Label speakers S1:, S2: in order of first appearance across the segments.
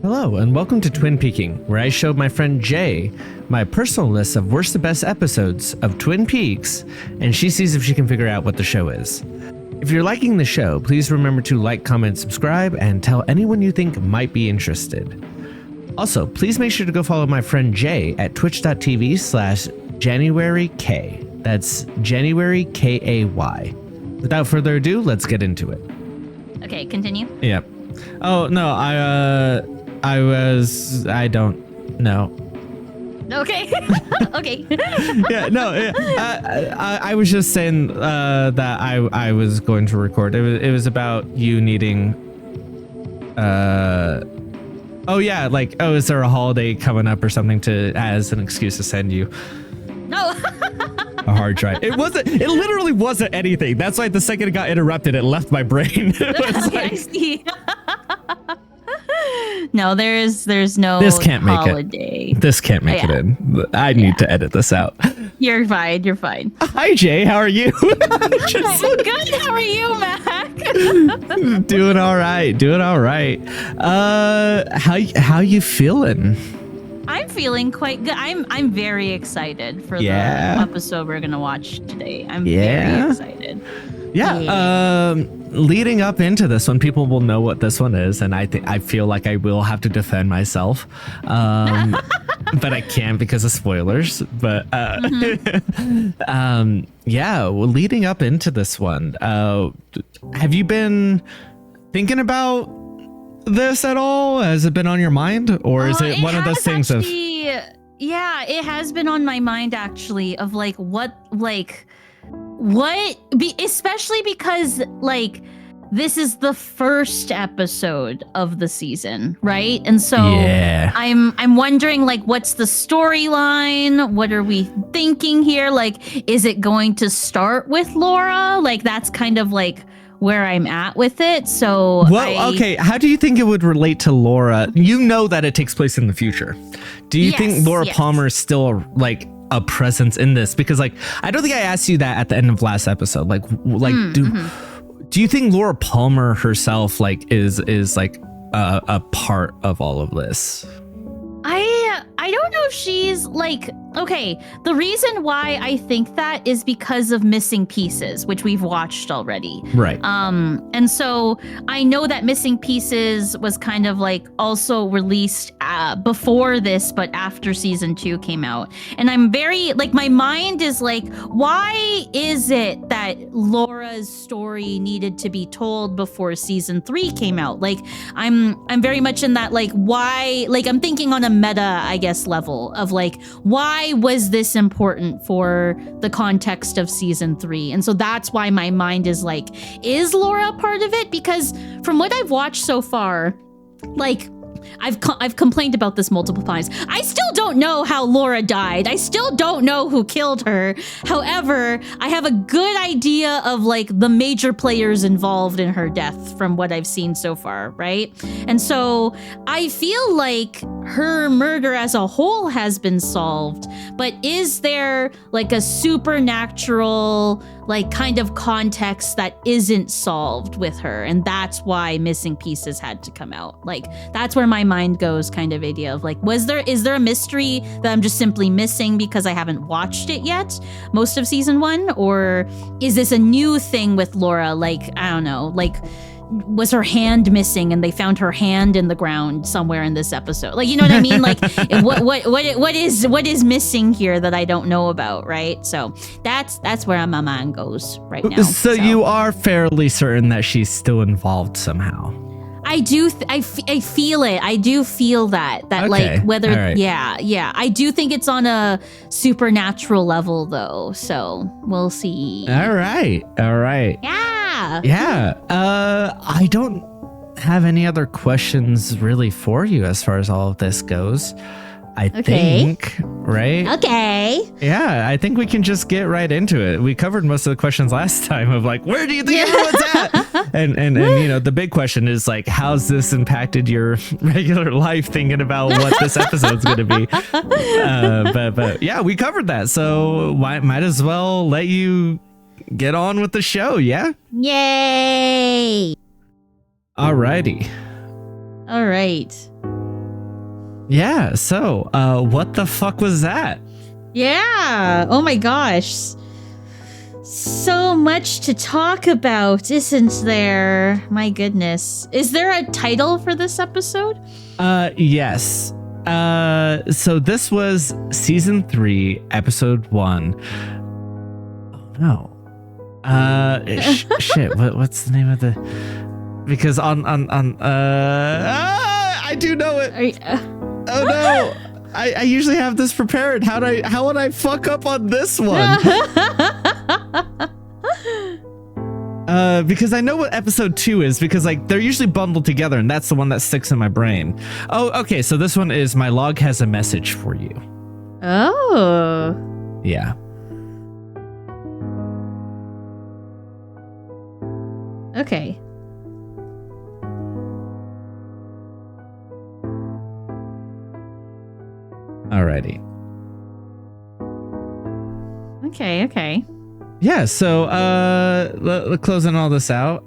S1: Hello, and welcome to Twin Peaking, where I showed my friend Jay my personal list of worst to best episodes of Twin Peaks, and she sees if she can figure out what the show is. If you're liking the show, please remember to like, comment, subscribe, and tell anyone you think might be interested. Also, please make sure to go follow my friend Jay at twitch.tv/JanuaryK. That's January Kay. Without further ado, let's get into it.
S2: Okay, continue.
S1: Yep. Oh, no, I don't know.
S2: Okay. Okay.
S1: Yeah, no, I was just saying that I was going to record. It was about you needing, oh yeah, like, oh, is there a holiday coming up or something as an excuse to send you
S2: No.
S1: a hard drive? It literally wasn't anything. That's why the second it got interrupted, it left my brain. It was
S2: Okay, I see. No, there's no
S1: This can't make
S2: holiday.
S1: This can't make it in. I need to edit this out.
S2: You're fine. You're fine.
S1: Hi, Jay. How are you?
S2: I'm good. How are you, Mac?
S1: Doing all right. Doing all right. How you feeling?
S2: I'm feeling quite good. I'm very excited for the episode we're gonna watch today. I'm very excited.
S1: Yeah. Leading up into this one, people will know what this one is, and I feel like I will have to defend myself, but I can't because of spoilers. But yeah. Well, leading up into this one, have you been thinking about this at all? Has it been on your mind, or is it one of those things
S2: actually, yeah, it has been on my mind actually, of like especially because like this is the first episode of the season, right? And so I'm wondering, like, what's the storyline? What are we thinking here? Like, is it going to start with Laura? Like, that's kind of like where I'm at with it. So
S1: okay, how do you think it would relate to Laura? You know that it takes place in the future. Do you think Laura Palmer is still like a presence in this? Because like I don't think I asked you that at the end of last episode. Do you think Laura Palmer herself like is like a part of all of this?
S2: I don't know if she's like, okay, the reason why I think that is because of Missing Pieces, which we've watched already.
S1: Right.
S2: And so I know that Missing Pieces was kind of like also released before this, but after season 2 came out. And I'm very like, my mind is like, why is it that Laura's story needed to be told before season 3 came out? Like, I'm very much in that, like, why, like, I'm thinking on a meta, I guess, level of like, why was this important for the context of season 3? And so that's why my mind is like, is Laura part of it? Because from what I've watched so far, like, I've complained about this multiple times. I still don't know how Laura died. I still don't know who killed her. However, I have a good idea of like the major players involved in her death from what I've seen so far, right? And so I feel like her murder as a whole has been solved, but is there like a supernatural like kind of context that isn't solved with her? And that's why Missing Pieces had to come out. Like, that's where my mind goes, kind of idea of like, is there a mystery that I'm just simply missing because I haven't watched it yet, most of season 1? Or is this a new thing with Laura? Like, I don't know, like, was her hand missing and they found her hand in the ground somewhere in this episode? Like, you know what I mean? Like, what is missing here that I don't know about, right? So that's where my mind goes right now.
S1: So you are fairly certain that she's still involved somehow?
S2: I do. I feel it. I do feel that
S1: okay.
S2: Like whether,
S1: right.
S2: Yeah. I do think it's on a supernatural level though. So we'll see.
S1: All right. Yeah. I don't have any other questions really for you as far as all of this goes. I think, right?
S2: Okay.
S1: Yeah, I think we can just get right into it. We covered most of the questions last time of like, where do you think everyone's at? And you know, the big question is like, how's this impacted your regular life thinking about what this episode's going to be? But yeah, we covered that. So might as well let you get on with the show, yeah?
S2: Yay!
S1: Alrighty.
S2: All right.
S1: Yeah. So, what the fuck was that?
S2: Yeah. Oh my gosh. So much to talk about, isn't there? My goodness. Is there a title for this episode?
S1: Yes. So this was season 3, episode 1. Oh no. Shit. What's the name of the? Because I do know it. Oh no. I usually have this prepared. How would I fuck up on this one? Because I know what episode 2 is, because like they're usually bundled together, and that's the one that sticks in my brain. Oh, okay. So this one is My Log Has a Message for You.
S2: Oh.
S1: Yeah.
S2: Okay.
S1: Alrighty.
S2: Okay.
S1: Yeah, so closing all this out,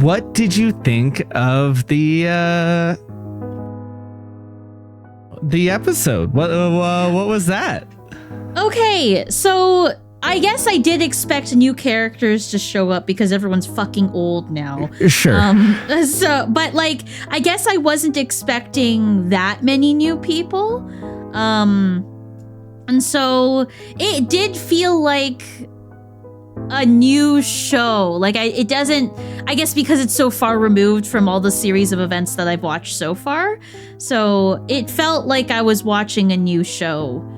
S1: what did you think of the episode? What was that?
S2: Okay, so I guess I did expect new characters to show up because everyone's fucking old now.
S1: Sure.
S2: But like, I guess I wasn't expecting that many new people. And so it did feel like a new show. Like it doesn't, I guess because it's so far removed from all the series of events that I've watched so far. So it felt like I was watching a new show.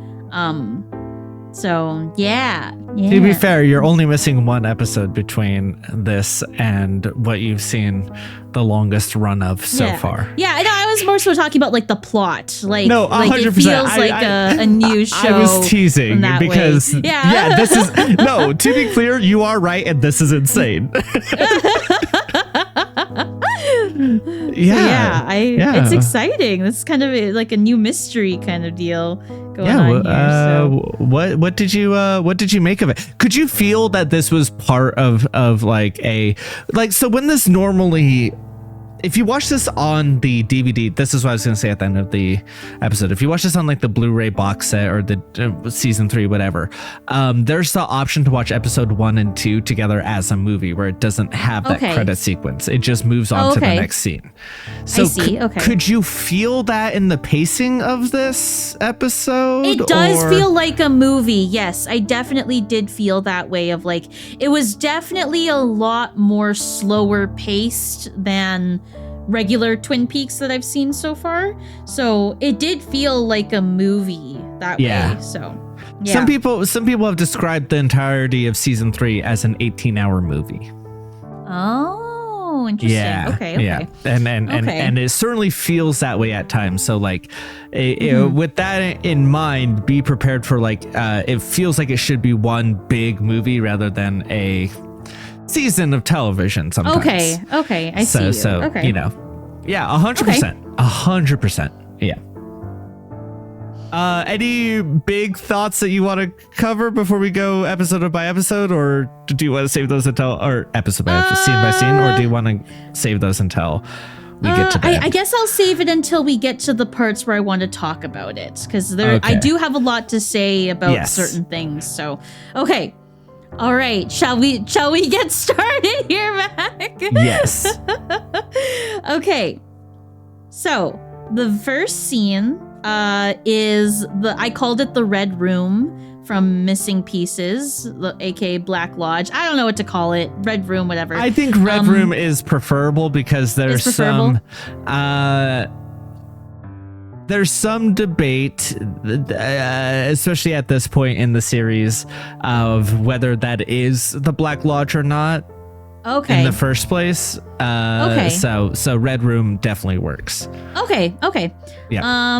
S2: So yeah.
S1: To be fair, you're only missing one episode between this and what you've seen the longest run of so far.
S2: Yeah, no, I was more so talking about like the plot. Like,
S1: no, 100%.
S2: Like it feels like a new show.
S1: I was teasing because this is no. To be clear, you are right, and this is insane.
S2: It's exciting. This is kind of like a new mystery kind of deal going on here.
S1: What did you make of it? Could you feel that this was part of like so when this normally, if you watch this on the DVD, this is what I was going to say at the end of the episode. If you watch this on like the Blu-ray box set or the season 3, whatever, there's the option to watch episode 1 and 2 together as a movie where it doesn't have that credit sequence. It just moves on to the next scene. So
S2: I see.
S1: Could you feel that in the pacing of this episode?
S2: It does feel like a movie. Yes, I definitely did feel that way of like, it was definitely a lot more slower paced than regular Twin Peaks that I've seen so far. So it did feel like a movie that way. So yeah.
S1: Some people have described the entirety of season 3 as an 18-hour movie.
S2: Oh, interesting.
S1: Yeah.
S2: Okay.
S1: Yeah. And it certainly feels that way at times. So like with that in mind, be prepared for like it feels like it should be one big movie rather than a season of television sometimes.
S2: Okay. I see.
S1: So
S2: okay.
S1: you know, yeah, 100%. 100%. Yeah. Any big thoughts that you want to cover before we go episode by episode, or do you want to save those until, or episode by episode, scene by scene, or do you want to save those until we get to that?
S2: I guess I'll save it until we get to the parts where I want to talk about it, because I do have a lot to say about certain things. So, okay. All right, shall we get started here, Mac?
S1: Yes.
S2: Okay. So, the first scene is I called it the Red Room from Missing Pieces, aka Black Lodge. I don't know what to call it. Red Room, whatever.
S1: I think Red Room is preferable because there's some debate, especially at this point in the series, of whether that is the Black Lodge or not.
S2: Okay.
S1: In the first place. So Red Room definitely works.
S2: Okay.
S1: Yeah.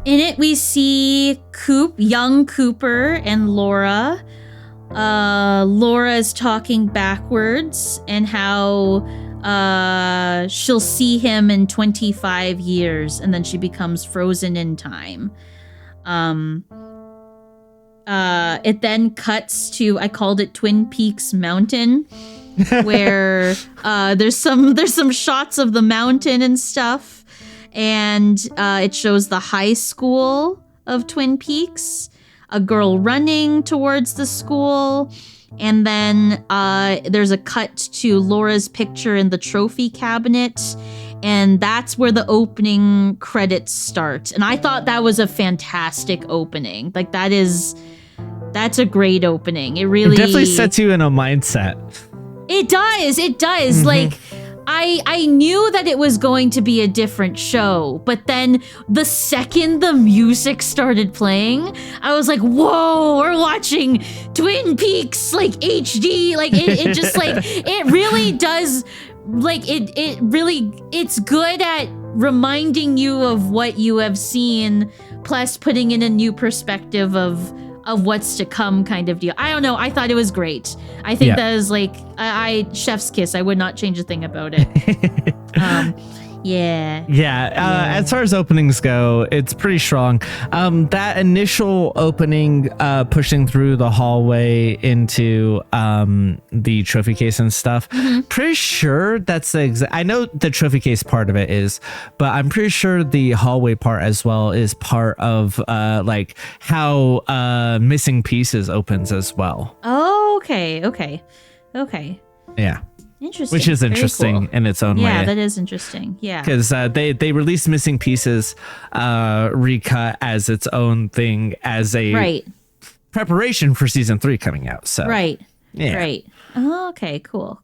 S2: In it we see young Cooper and Laura. Laura is talking backwards and how she'll see him in 25 years and then she becomes frozen in time. It then cuts to, I called it Twin Peaks Mountain. where there's some shots of the mountain and stuff, and it shows the high school of Twin Peaks, a girl running towards the school, and then there's a cut to Laura's picture in the trophy cabinet, and that's where the opening credits start. And I thought that was a fantastic opening. Like that's a great opening. It
S1: definitely sets you in a mindset.
S2: It does. Mm-hmm. Like I knew that it was going to be a different show, but then the second the music started playing, I was like, whoa, we're watching Twin Peaks like HD. Like it just like it really does, like it's good at reminding you of what you have seen, plus putting in a new perspective of what's to come kind of deal. I don't know. I thought it was great. I think that is like I chef's kiss. I would not change a thing about it.
S1: As far as openings go, it's pretty strong. That initial opening, pushing through the hallway into the trophy case and stuff, pretty sure that's the I know the trophy case part of it is, but I'm pretty sure the hallway part as well is part of like how Missing Pieces opens as well.
S2: Oh, okay.
S1: Yeah.
S2: Interesting.
S1: Which is interesting in its own way.
S2: Yeah, that is interesting. Yeah.
S1: Because they released Missing Pieces recut as its own thing as a preparation for season 3 coming out. So
S2: Right. Oh, okay, cool.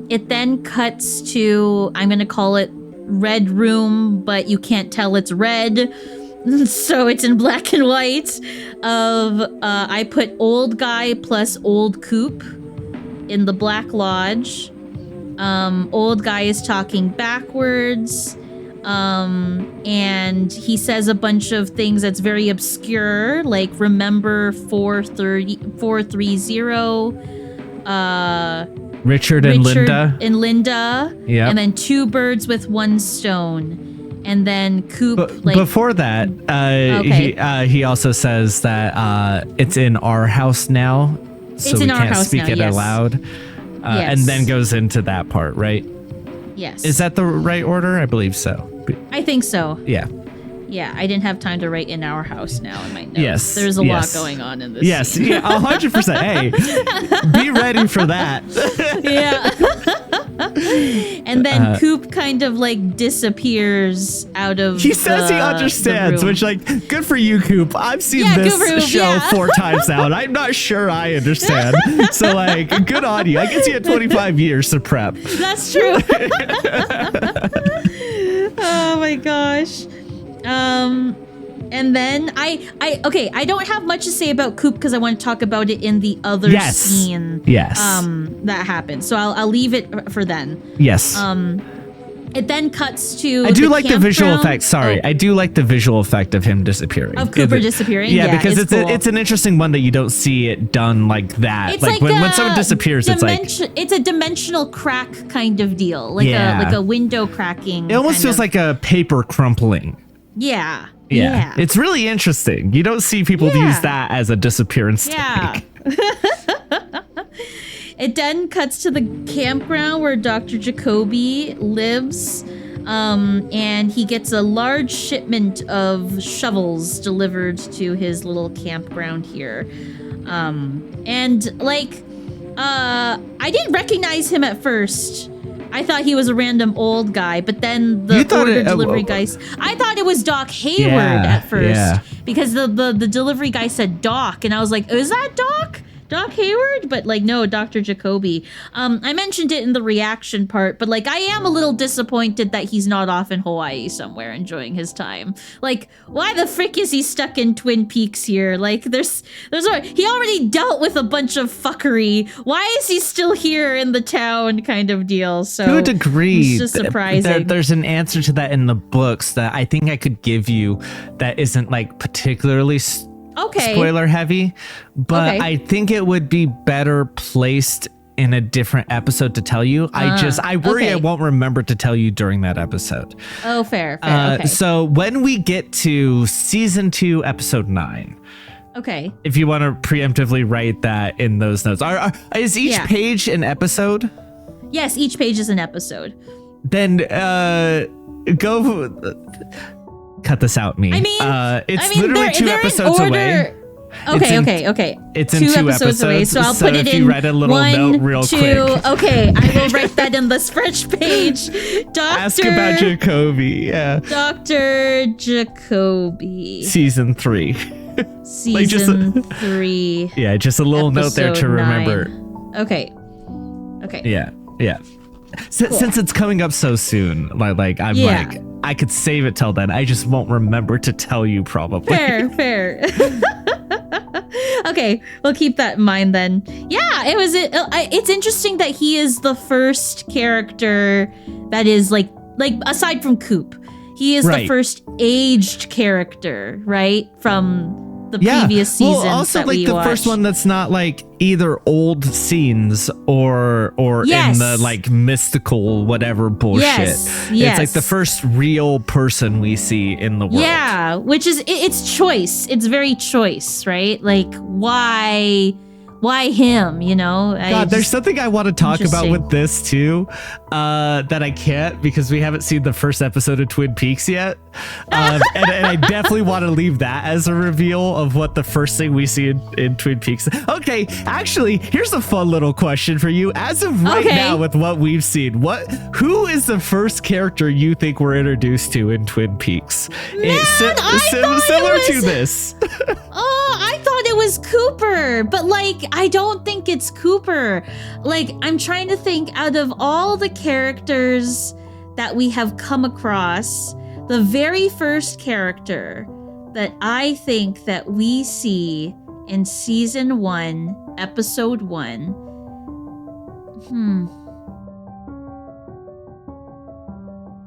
S2: It then cuts to, I'm going to call it Red Room, but you can't tell it's red. So it's in black and white of I put old guy plus old Coop in the Black Lodge. Old guy is talking backwards, and he says a bunch of things that's very obscure, like remember 430, Richard and Linda,
S1: yeah,
S2: and then 2 birds with 1 stone. And then Coop,
S1: before that, he also says that it's in our house now. So we can't speak it aloud. And then goes into that part, right?
S2: Yes.
S1: Is that the right order? I believe so.
S2: I think so.
S1: Yeah.
S2: Yeah, I didn't have time to write in our house now in my notes.
S1: Yes.
S2: There's a lot going on in this scene.
S1: Yeah, 100%. Hey, be ready for that.
S2: Yeah. And then Coop kind of like disappears out of
S1: He says he understands, which like, good for you, Coop. I've seen this show 4 times now, and I'm not sure I understand. So like, good on you. I guess you had 25 years to prep.
S2: That's true. Oh my gosh. And then I don't have much to say about Coop because I want to talk about it in the other scene.
S1: Yes.
S2: That happened. So I'll leave it for then.
S1: Yes.
S2: It then cuts to.
S1: I do like the visual effect. Sorry, I do like the visual effect of him disappearing.
S2: Of Cooper disappearing.
S1: Yeah, because it's
S2: cool.
S1: it's an interesting one that you don't see it done like that.
S2: It's
S1: like when someone disappears, it's
S2: a dimensional crack kind of deal, like a window cracking.
S1: It almost feels like a paper crumpling.
S2: Yeah.
S1: It's really interesting. You don't see people use that as a disappearance technique.
S2: It then cuts to the campground where Dr. Jacoby lives, and he gets a large shipment of shovels delivered to his little campground here. And like, I didn't recognize him at first. I thought he was a random old guy, but then the order delivery guys, I thought it was Doc Hayward at first because the delivery guy said Doc, and I was like, is that Doc Hayward? But like, no, Dr. Jacoby. I mentioned it in the reaction part, but like, I am a little disappointed that he's not off in Hawaii somewhere enjoying his time. Like, why the frick is he stuck in Twin Peaks here? Like, he already dealt with a bunch of fuckery. Why is he still here in the town kind of deal? So
S1: to a degree,
S2: it's just surprising.
S1: There's an answer to that in the books that I think I could give you that isn't like particularly spoiler heavy, but I think it would be better placed in a different episode to tell you. I worry I won't remember to tell you during that episode.
S2: Oh, fair. Okay.
S1: So when we get to season 2, episode 9,
S2: Okay.
S1: If you want to preemptively write that in those notes. Is each page an episode?
S2: Yes, each page is an episode.
S1: Then go cut this out, me.
S2: I mean,
S1: it's literally two episodes away.
S2: Okay.
S1: It's in two episodes
S2: away, so I'll put it
S1: if
S2: in.
S1: You write a little note real quick.
S2: Okay, I will write that in this first page.
S1: Ask about Jacoby. Yeah.
S2: Dr. Jacoby.
S1: Season 3.
S2: Season 3.
S1: Yeah, just a little note there to remember.
S2: 9. Okay.
S1: Yeah. Since it's coming up so soon, like I'm like, I could save it till then. I just won't remember to tell you probably.
S2: Fair. Okay, we'll keep that in mind then. Yeah, it's interesting that he is the first character that is like aside from Coop, he is the first aged character, right? From the previous seasons
S1: also
S2: that
S1: like
S2: we
S1: the
S2: watched.
S1: first one that's not like either old scenes or in the like mystical whatever bullshit.
S2: Yes.
S1: It's like the first real person we see in the world.
S2: Yeah, which is it's choice. It's very choice, right? Like why him, you know?
S1: God, there's something I want to talk about with this too, that I can't because we haven't seen the first episode of Twin Peaks yet. And I definitely want to leave that as a reveal of what the first thing we see in Twin Peaks. Okay, actually, here's a fun little question for you. As of right now, with what we've seen, who is the first character you think we're introduced to in Twin Peaks? Similar to this.
S2: Oh, I thought it was Cooper, but like, I don't think it's Cooper. Like, I'm trying to think out of all the characters that we have come across, the very first character that I think that we see in season 1, episode 1.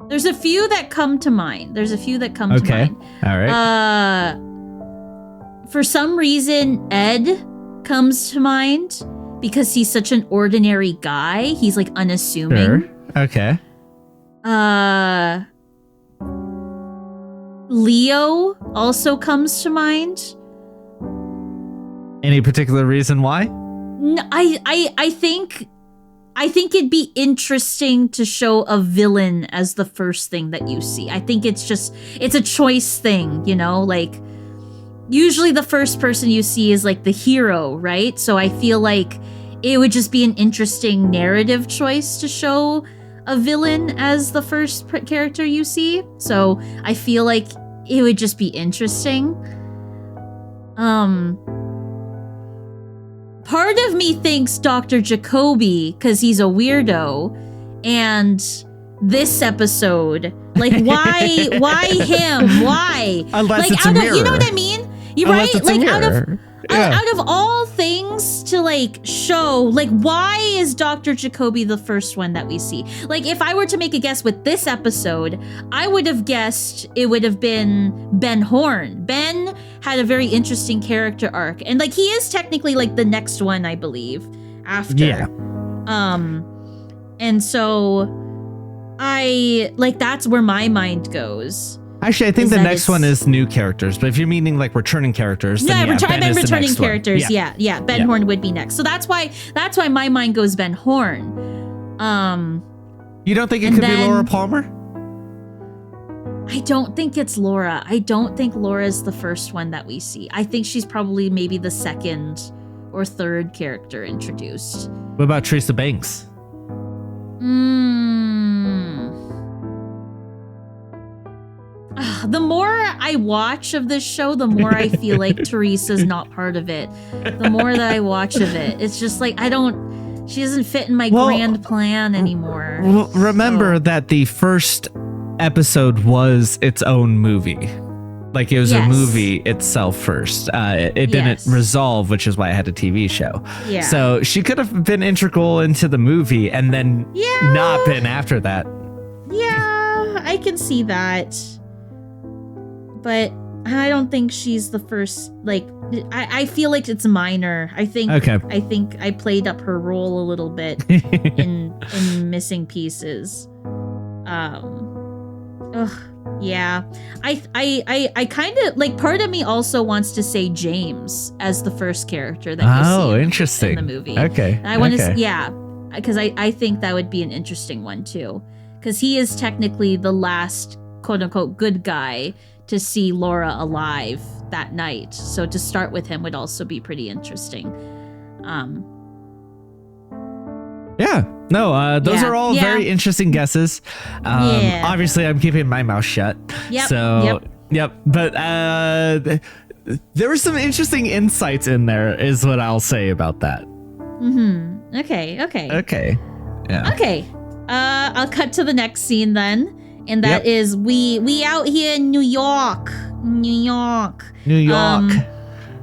S2: There's a few that come to mind.
S1: Okay. All right.
S2: For some reason, Ed comes to mind because he's such an ordinary guy. He's like unassuming.
S1: Sure. Okay.
S2: Leo also comes to mind.
S1: Any particular reason why?
S2: No, I think it'd be interesting to show a villain as the first thing that you see. I think it's a choice thing, you know, like usually the first person you see is like the hero, right? So I feel like it would just be an interesting narrative choice to show a villain as the first character you see. So I feel like it would just be interesting. Part of me thinks Dr. Jacoby because he's a weirdo, and this episode, like, why him? Why?
S1: Unless
S2: like,
S1: it's a mirror.
S2: You know what I mean? You're
S1: Unless
S2: right.
S1: It's
S2: like,
S1: out
S2: of all things to like show, like, why is Dr. Jacoby the first one that we see? Like, if I were to make a guess with this episode, I would have guessed it would have been Ben Horn. Ben had a very interesting character arc, and like he is technically like the next one, I believe, after.
S1: Yeah.
S2: And so I like that's where my mind goes.
S1: Actually, I think the next one is new characters, but if you're meaning like returning characters, then
S2: I meant returning characters.
S1: One.
S2: Yeah. Ben Horn would be next. So that's why my mind goes Ben Horn.
S1: You don't think it could be Laura Palmer?
S2: I don't think it's Laura. I don't think Laura's the first one that we see. I think she's probably maybe the second or third character introduced.
S1: What about Teresa Banks?
S2: The more I watch of this show, the more I feel like Teresa's not part of it. The more that I watch of it, it's just like she doesn't fit in my grand plan anymore.
S1: Remember that the first episode was its own movie. Like it was a movie itself first. It didn't resolve, which is why I had a TV show.
S2: Yeah.
S1: So she could have been integral into the movie and then not been after that.
S2: Yeah, I can see that. But I don't think she's the first. Like, I feel like it's minor. I think I played up her role a little bit in Missing Pieces. Yeah. I kind of like, part of me also wants to say James as the first character that you see
S1: interesting.
S2: in the movie.
S1: Okay.
S2: I want to, yeah, because I think that would be an interesting one too, because he is technically the last quote unquote good guy to see Laura alive that night. So to start with him would also be pretty interesting.
S1: Yeah. No, those
S2: Yeah,
S1: are all
S2: yeah.
S1: very interesting guesses.
S2: Yeah.
S1: Obviously, I'm keeping my mouth shut.
S2: Yep,
S1: So, yep. But there were some interesting insights in there, is what I'll say about that.
S2: Mm-hmm. Okay.
S1: Okay. Yeah.
S2: Okay. I'll cut to the next scene then. And that
S1: Yep.
S2: is we out here in New York.
S1: New York.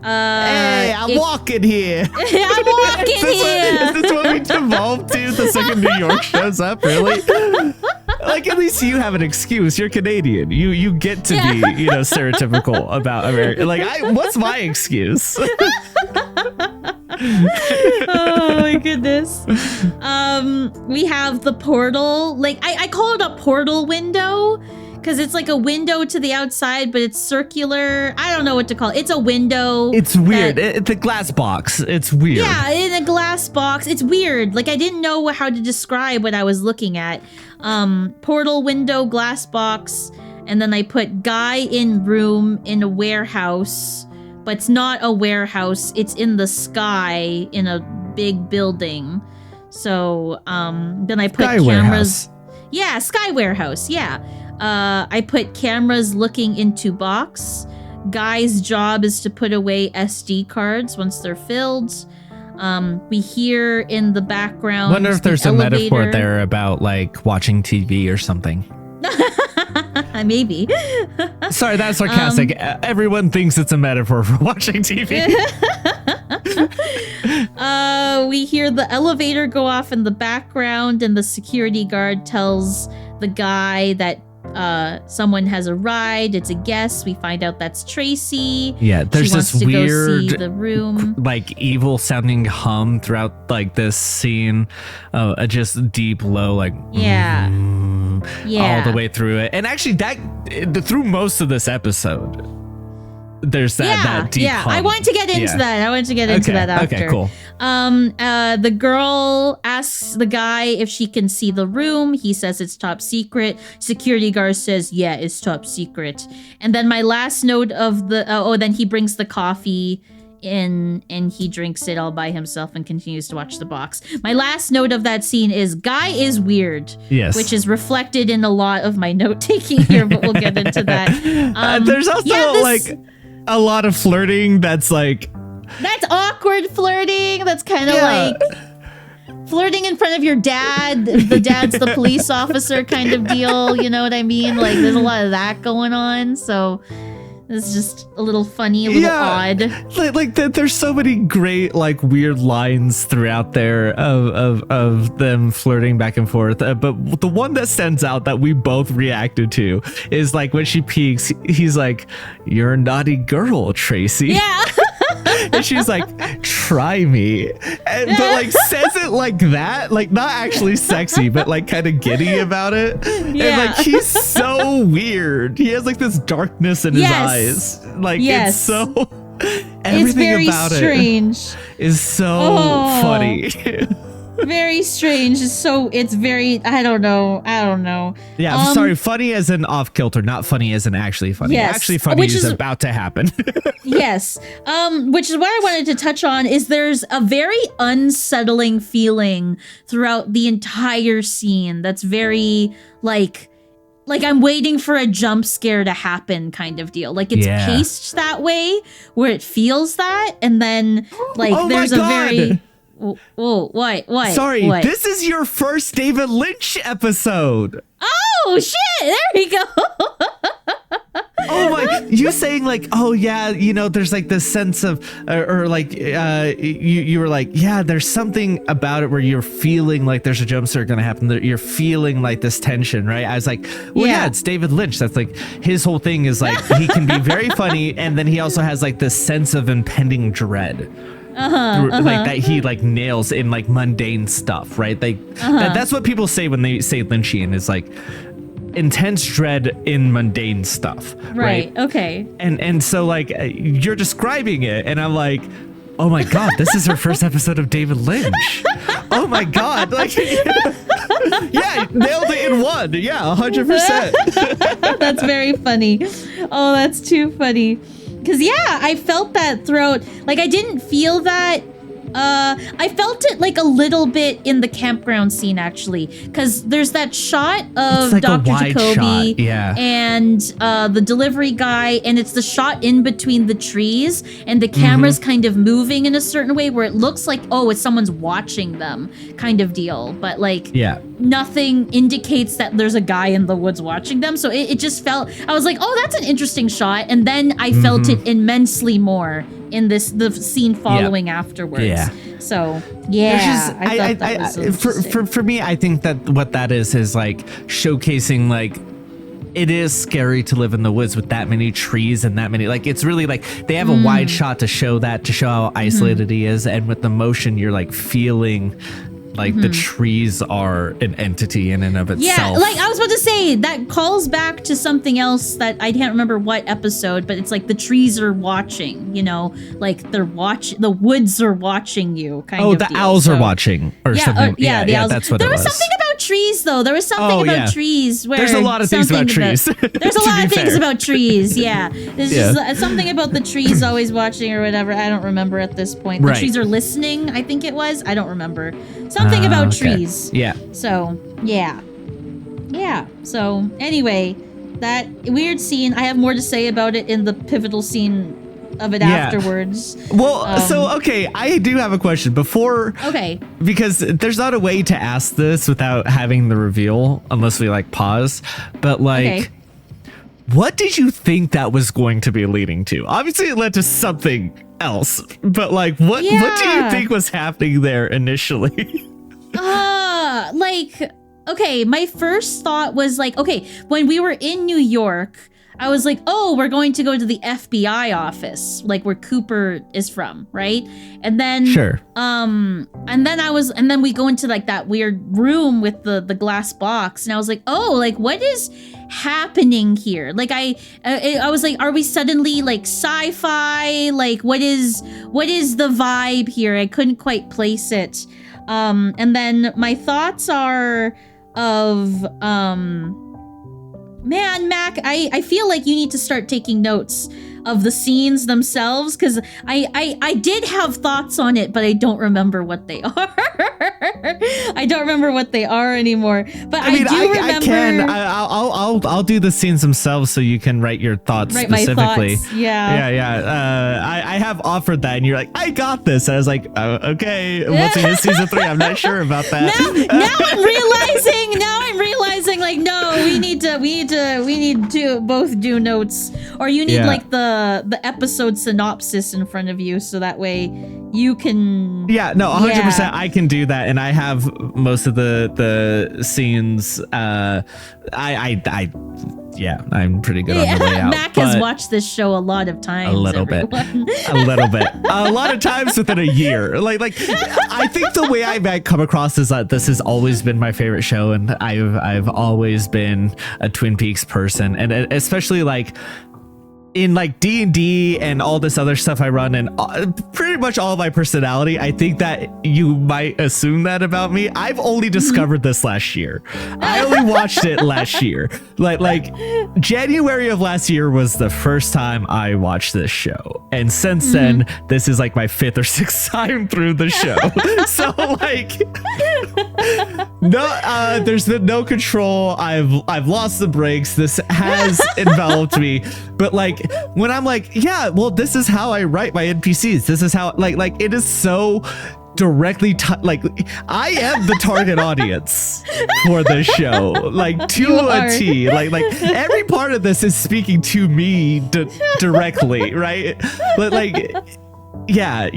S1: Hey, I'm walking here.
S2: I'm walking here.
S1: Is this what we devolved to the second New York shows up? Really? Like, at least you have an excuse. You're Canadian. You get to be, stereotypical about America. Like, what's my excuse?
S2: Oh my goodness. We have the portal. Like, I call it a portal window because it's like a window to the outside, but it's circular. I don't know what to call it. It's a window.
S1: It's weird. It's a glass box. It's weird.
S2: Yeah, in a glass box. It's weird. Like, I didn't know how to describe what I was looking at. Portal window, glass box, and then I put guy in room in a warehouse, but it's not a warehouse. It's in the sky in a big building. So then I put
S1: Sky
S2: cameras.
S1: warehouse.
S2: Yeah, sky warehouse. Yeah. I put cameras looking into box. Guy's job is to put away SD cards once they're filled. We hear in the background.
S1: Wonder if there's
S2: the
S1: a metaphor
S2: elevator.
S1: there about like watching TV or something.
S2: Maybe.
S1: Sorry, that's sarcastic. Everyone thinks it's a metaphor for watching TV.
S2: We hear the elevator go off in the background, and the security guard tells the guy that someone has arrived. It's a guest. We find out that's Tracy.
S1: Yeah, there's
S2: she wants
S1: this
S2: to go
S1: weird,
S2: see the room.
S1: like evil sounding hum throughout like this scene, just deep low, like
S2: Yeah. Yeah.
S1: all the way through it. And actually, through most of this episode, there's that deep hum.
S2: I want to get into that. I want to get into that after.
S1: Okay, cool.
S2: The girl asks the guy if she can see the room. He says it's top secret. Security guard says, yeah, it's top secret. And then my last note of then he brings the coffee in and he drinks it all by himself and continues to watch the box. My last note of that scene is guy is weird.
S1: Yes.
S2: Which is reflected in a lot of my note taking here, but we'll get into that.
S1: There's also like a lot of flirting that's like...
S2: That's awkward flirting. That's kind of like flirting in front of your dad. The dad's the police officer kind of deal. You know what I mean? Like, there's a lot of that going on. So it's just a little funny, a little odd.
S1: Like there's so many great, like, weird lines throughout there of them flirting back and forth. But the one that stands out that we both reacted to is like when she peeks, he's like, "You're a naughty girl, Tracy."
S2: Yeah.
S1: And she's like, "Try me," but like says it like that, like not actually sexy, but like kind of giddy about it.
S2: Yeah.
S1: And like he's so weird. He has like this darkness in his eyes. Like it's so everything
S2: it's very
S1: about
S2: strange.
S1: it is so funny.
S2: Very strange. It's very, I don't know.
S1: Yeah, I'm sorry. Funny as in off kilter, not funny as in actually funny.
S2: Yes.
S1: Actually funny
S2: Which
S1: is
S2: is-
S1: about to happen.
S2: Yes. Which is what I wanted to touch on is there's a very unsettling feeling throughout the entire scene that's very like I'm waiting for a jump scare to happen kind of deal. Like it's paced that way where it feels that, and then like
S1: Oh my
S2: there's a
S1: God.
S2: very what?
S1: Sorry,
S2: What?
S1: this is your first David Lynch episode.
S2: Oh shit, there we go.
S1: Oh my! You saying like, oh yeah, there's like this sense of, or like, you were like, yeah, there's something about it where you're feeling like there's a jump scare gonna happen. You're feeling like this tension, right? I was like, well, yeah, it's David Lynch. That's like his whole thing is like he can be very funny, and then he also has like this sense of impending dread. Like that he like nails in like mundane stuff, right? Like that's what people say when they say Lynchian is like intense dread in mundane stuff.
S2: Right. Okay.
S1: And so like you're describing it and I'm like, oh my God, this is her first episode of David Lynch. Oh my God. Like, yeah, nailed it in one. Yeah, 100%.
S2: That's very funny. Oh, that's too funny. Because, yeah, I felt that throughout. Like, I didn't feel that. I felt it like a little bit in the campground scene, actually, because there's that shot of
S1: like
S2: Dr. Jacoby
S1: shot. Yeah.
S2: and the delivery guy, and it's the shot in between the trees, and the camera's kind of moving in a certain way where it looks like, oh, it's someone's watching them kind of deal. But like,
S1: yeah,
S2: nothing indicates that there's a guy in the woods watching them. So it just felt, I was like, oh, that's an interesting shot. And then I felt it immensely more in the scene following afterwards.
S1: Yeah.
S2: So yeah, I thought that was
S1: for me, I think that what that is like showcasing like it is scary to live in the woods with that many trees and that many, like, it's really like they have a wide shot to show how isolated he is, and with the motion you're like feeling like the trees are an entity in and of itself.
S2: Yeah, like I was about to say, that calls back to something else that I can't remember what episode, but it's like the trees are watching, you know, like the woods are watching you kind of.
S1: Oh, the owls are watching or something.
S2: The owls.
S1: That's what
S2: there
S1: it was.
S2: There was something about trees though. There was something about trees where
S1: there's a lot of things about trees.
S2: There's a lot of things about trees. Yeah. There's just something about the trees always watching or whatever. I don't remember at this point. The trees are listening, I think it was. I don't remember. Something about trees.
S1: Yeah.
S2: So, yeah. Yeah. So, anyway, that weird scene, I have more to say about it in the pivotal scene of it afterwards.
S1: Well, so, okay, I do have a question before.
S2: Okay.
S1: Because there's not a way to ask this without having the reveal, unless we like pause. But like, what did you think that was going to be leading to? Obviously, it led to something else. But like, what do you think was happening there initially?
S2: Okay, my first thought was like, okay, when we were in New York, I was like, oh, we're going to go to the FBI office, like where Cooper is from, right? And then and then we go into like that weird room with the glass box, and I was like, oh, like what is happening here? Like I was like, are we suddenly like sci-fi? Like what is the vibe here? I couldn't quite place it. And then my thoughts are of man, Mac, I feel like you need to start taking notes of the scenes themselves, because I did have thoughts on it, but I don't remember what they are. I don't remember what they are anymore. But I do remember.
S1: I'll do the scenes themselves so you can write your thoughts specifically.
S2: My thoughts. Yeah.
S1: I have offered that, and you're like, I got this. And I was like, okay, what's in season 3? I'm not sure about that.
S2: Now I'm realizing like, no, we need to both do notes, or you need like the episode synopsis in front of you, so that way you can
S1: 100%. I can do that, and I have most of the scenes. I'm pretty good on the layout.
S2: Mac has watched this show a lot of times.
S1: A little bit. A lot of times within a year. Like I think the way I might come across is that this has always been my favorite show, and I've always been a Twin Peaks person, and especially like in like D&D and all this other stuff I run, and pretty much all of my personality, I think that you might assume that about me. I've only discovered this last year. I only watched it last year. Like January of last year was the first time I watched this show. And since then, this is like my 5th or 6th time through the show. So like, no, there's been no control. I've lost the brakes. This has enveloped me. But like, when I'm like, yeah, well, this is how I write my NPCs. This is how like it is so directly like I am the target audience for this show, like to a T. Like every part of this is speaking to me directly, right? But like, yeah,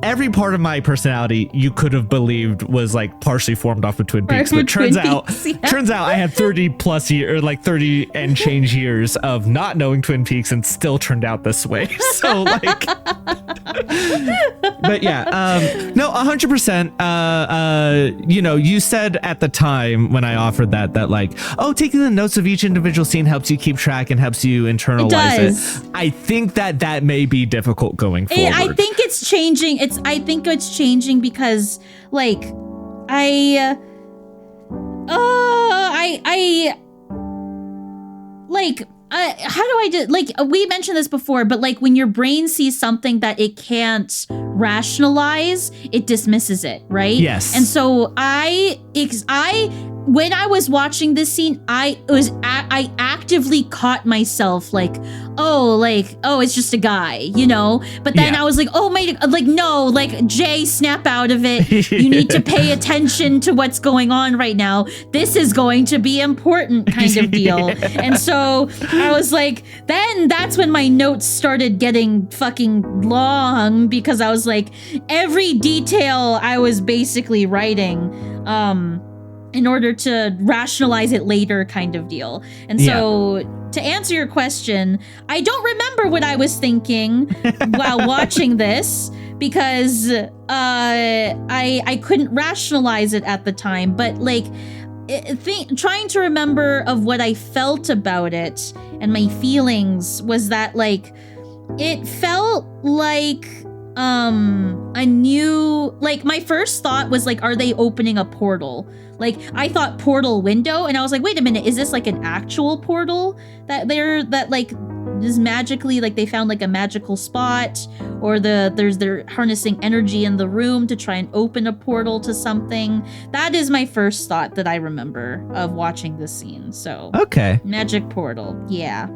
S1: every part of my personality you could have believed was like partially formed off of Twin Peaks, but turns out I had 30 plus years, or like 30 and change years of not knowing Twin Peaks and still turned out this way. So like, but yeah, no, 100%. You know, you said at the time when I offered that like, oh, taking the notes of each individual scene helps you keep track and helps you internalize it. I think that may be difficult going forward.
S3: I think it's changing. I think it's changing because like how do I do, like, we mentioned this before, but like when your brain sees something that it can't rationalize, it dismisses it, right?
S1: Yes.
S3: And so when I was watching this scene, I actively caught myself like, oh, it's just a guy, you know? But then I was like, oh my, like, no, like, Jay, snap out of it. You need to pay attention to what's going on right now. This is going to be important, kind of deal. And so I was like, then that's when my notes started getting fucking long, because I was like, every detail I was basically writing, in order to rationalize it later, kind of deal. And so to answer your question, I don't remember what I was thinking while watching this, because I couldn't rationalize it at the time. But like trying to remember of what I felt about it and my feelings was that like it felt like a new, like, my first thought was like, are they opening a portal? Like, I thought portal window, and I was like, wait a minute, is this like an actual portal that like is magically, like they found like a magical spot, or they're harnessing energy in the room to try and open a portal to something? That is my first thought that I remember of watching this scene. So
S1: okay,
S3: magic portal, yeah.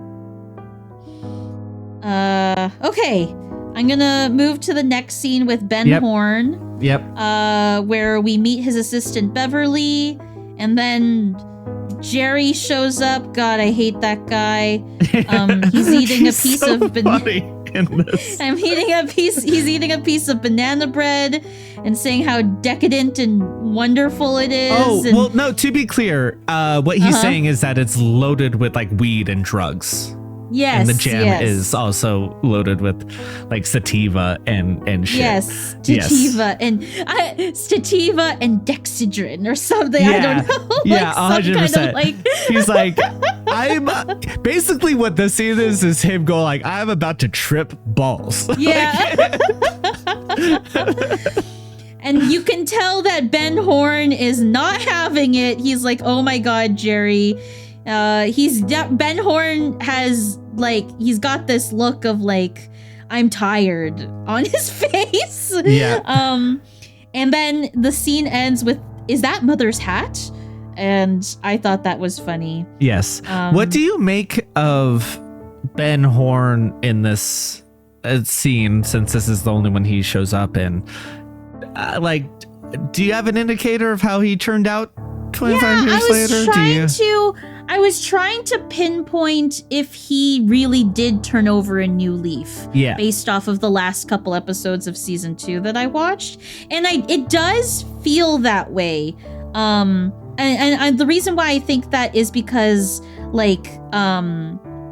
S3: Okay. I'm gonna move to the next scene with Ben Horn.
S1: Yep.
S3: Where we meet his assistant Beverly, and then Jerry shows up. God, I hate that guy. He's eating a piece of He's eating a piece of banana bread and saying how decadent and wonderful it is.
S1: Oh, well, no. To be clear, what he's saying is that it's loaded with like weed and drugs.
S3: Yes,
S1: and the jam is also loaded with like sativa and shit.
S3: Yes, sativa and sativa and dexedrine or something. I don't know.
S1: Yeah,
S3: like
S1: 100%.
S3: Kind of like
S1: he's like, I'm basically what this scene is him going like, I'm about to trip balls.
S3: Yeah. And you can tell that Ben Horn is not having it. He's like, oh my God, Jerry. Ben Horn has like, he's got this look of like, I'm tired on his face.
S1: Yeah.
S3: And then the scene ends with, is that Mother's hat? And I thought that was funny.
S1: Yes. What do you make of Ben Horn in this scene, since this is the only one he shows up in? Like, do you have an indicator of how he turned out 25 years later?
S3: I was trying to pinpoint if he really did turn over a new leaf, based off of the last couple episodes of season 2 that I watched, and it does feel that way. And the reason why I think that is because like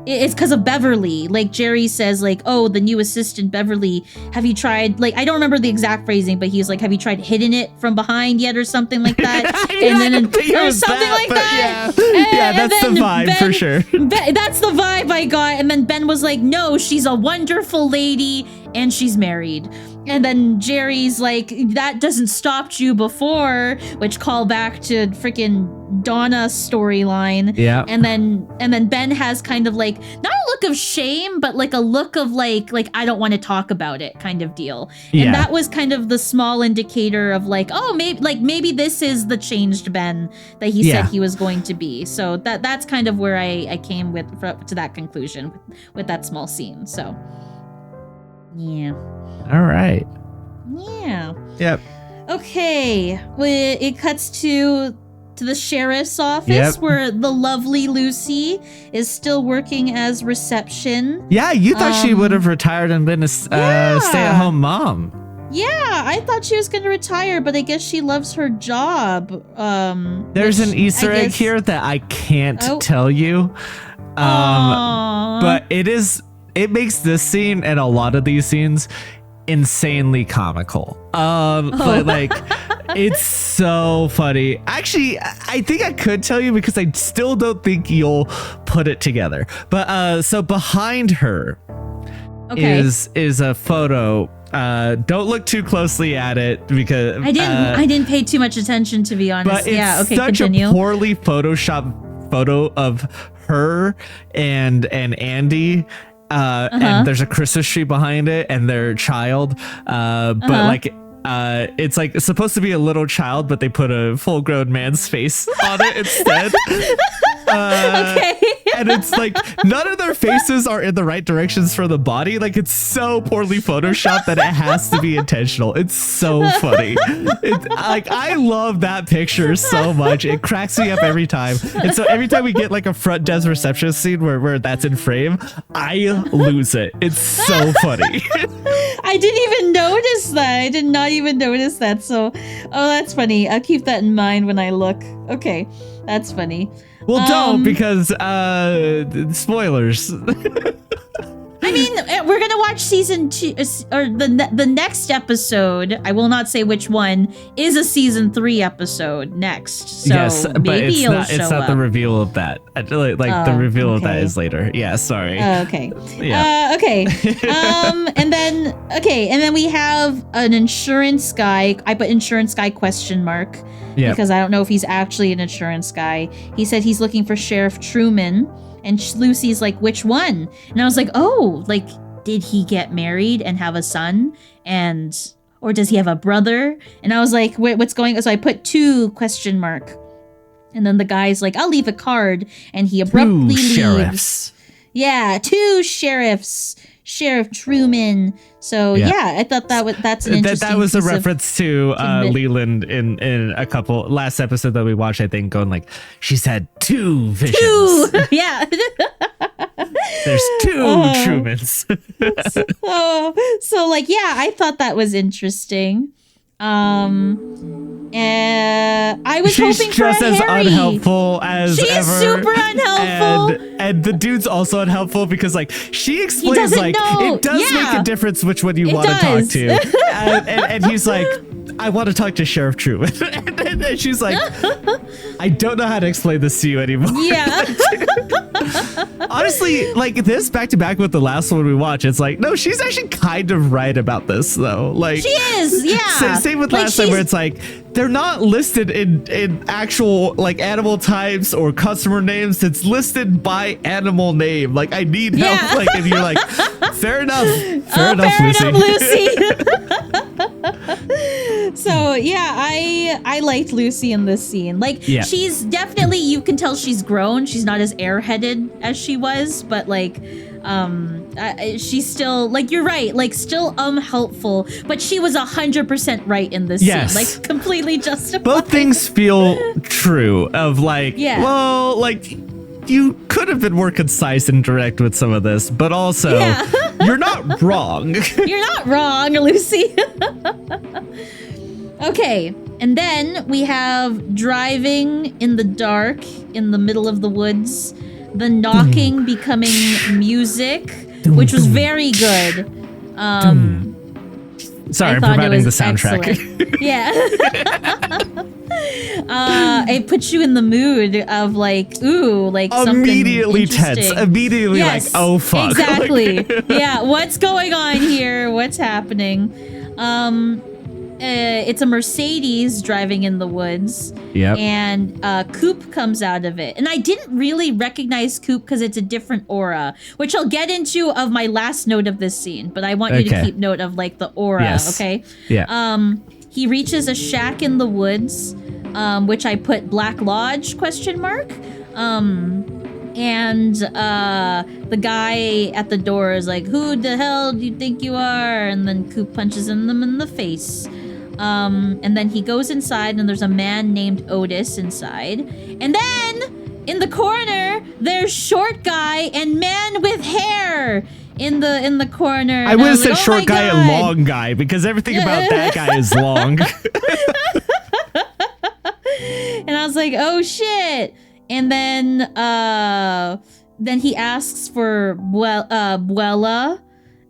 S3: it's because of Beverly. Like Jerry says, like, oh, the new assistant Beverly, have you tried, like, I don't remember the exact phrasing, but he's like, have you tried hitting it from behind yet, or something like that? And then or something like that.
S1: Yeah, that's the vibe for sure.
S3: That's the vibe I got. And then Ben was like, no, she's a wonderful lady and she's married. And then Jerry's like, that doesn't stop you before, which call back to freaking Donna's storyline.
S1: Yeah.
S3: And then Ben has kind of like, not a look of shame, but like a look of like I don't want to talk about it kind of deal. And that was kind of the small indicator of like, oh, maybe this is the changed Ben that he said he was going to be. So that's kind of where I came to that conclusion with that small scene. So yeah.
S1: All right.
S3: Yeah.
S1: Yep.
S3: Okay. Well, it cuts to the sheriff's office where the lovely Lucy is still working as reception.
S1: Yeah, you thought she would have retired and been a stay-at-home mom.
S3: Yeah, I thought she was going to retire, but I guess she loves her job.
S1: There's
S3: which
S1: an Easter
S3: I
S1: egg
S3: guess-
S1: here that I can't
S3: Oh.
S1: tell you.
S3: Aw.
S1: But it makes this scene and a lot of these scenes insanely comical. But like it's so funny. Actually, I think I could tell you because I still don't think you'll put it together. But so behind her
S3: Okay.
S1: is a photo. Don't look too closely at it because
S3: I didn't pay too much attention, to be honest.
S1: but it's
S3: Yeah, okay,
S1: such
S3: continue.
S1: a poorly photoshopped photo of her and Andy. And there's a Christmas tree behind it and their child. But like it's like it's supposed to be a little child, but they put a full-grown man's face on it instead.
S3: Okay.
S1: And it's like none of their faces are in the right directions for the body. Like it's so poorly photoshopped that it has to be intentional. It's so funny. Like I love that picture so much. It cracks me up every time. And so every time we get like a front desk reception scene where that's in frame, I lose it. It's so funny.
S3: I didn't even notice that. I did not even notice that. So, that's funny. I'll keep that in mind when I look. Okay, that's funny.
S1: Well, don't because spoilers.
S3: I mean, we're gonna watch season 2, or the next episode. I will not say which one is a season 3 episode next. So
S1: Yes, but
S3: maybe
S1: it's
S3: it'll show
S1: not
S3: up.
S1: the reveal of that. Like the reveal of that
S3: okay.
S1: is later. Yeah, sorry.
S3: Okay.
S1: Yeah.
S3: Okay. And then we have an insurance guy. I put insurance guy ?
S1: Yeah.
S3: Because I don't know if he's actually an insurance guy. He said he's looking for Sheriff Truman, and Lucy's like, which one? And I was like, oh, like, did he get married and have a son? Or does he have a brother? And I was like, what's going on? So I put 2 ? And then the guy's like, I'll leave a card. And he abruptly leaves.
S1: Sheriffs.
S3: Yeah, 2 sheriffs. Sheriff Truman. So yeah, I thought that's an interesting
S1: that was a
S3: piece of-
S1: reference to
S3: tidbit.
S1: Leland in a couple last episode that we watched, I think, going like, she's had 2 visions.
S3: 2! Yeah.
S1: There's 2
S3: Oh.
S1: Trumans.
S3: So like, yeah, I thought that was interesting. I was
S1: She's
S3: hoping for
S1: just
S3: a
S1: as
S3: Harry.
S1: unhelpful as
S3: She is
S1: ever.
S3: super unhelpful.
S1: And the dude's also unhelpful because like she explains
S3: doesn't
S1: like
S3: know.
S1: it does
S3: Yeah.
S1: make a difference which one you
S3: It
S1: want to talk
S3: does.
S1: to. And he's like, I want to talk to Sheriff Truman. and she's like, I don't know how to explain this to you anymore.
S3: Yeah.
S1: Honestly, like this back to back with the last one we watched, it's like, no, she's actually kind of right about this though. Like
S3: She is, yeah.
S1: Same with
S3: Like,
S1: last time where
S3: she's-
S1: it's like they're not listed in actual like animal types or customer names. It's listed by animal name. Like I need
S3: Yeah.
S1: help. Like and you're like, fair enough. Fair
S3: Fair
S1: enough, Lucy.
S3: Lucy. So yeah, I liked Lucy in this scene. Like
S1: Yeah.
S3: she's definitely, you can tell she's grown. She's not as airheaded as she was, but like she's still, like, you're right, like still helpful, but she was 100% right in this
S1: Yes.
S3: scene, like completely justified.
S1: Both things feel true of like,
S3: Yeah.
S1: well, like you could have been more concise and direct with some of this, but also
S3: Yeah.
S1: you're not wrong.
S3: You're not wrong, Lucy. Okay, and then we have driving in the dark in the middle of the woods, the knocking becoming music, which was very good.
S1: Sorry,
S3: I
S1: I'm
S3: thought it
S1: providing the
S3: was
S1: soundtrack.
S3: excellent. Yeah. It puts you in the mood of like, ooh, like something
S1: Immediately tense.
S3: interesting.
S1: Immediately
S3: Yes,
S1: like, oh fuck.
S3: Exactly.
S1: Like-
S3: Yeah. What's going on here? What's happening? It's a Mercedes driving in the woods.
S1: Yep.
S3: And Coop comes out of it. And I didn't really recognize Coop because it's a different aura, which I'll get into of my last note of this scene. But I want you to
S1: Okay.
S3: keep note of like the aura,
S1: Yes.
S3: okay?
S1: Yeah.
S3: He reaches a shack in the woods, which I put Black Lodge ? And the guy at the door is like, who the hell do you think you are? And then Coop punches them in the face. And then he goes inside and there's a man named Otis inside. And then in the corner, there's short guy and man with hair. in the corner.
S1: I
S3: and
S1: would have
S3: was
S1: said
S3: like, "Oh
S1: short
S3: my
S1: guy
S3: God."
S1: and long guy because everything about that guy is long.
S3: And I was like, oh shit. And then he asks for Buela,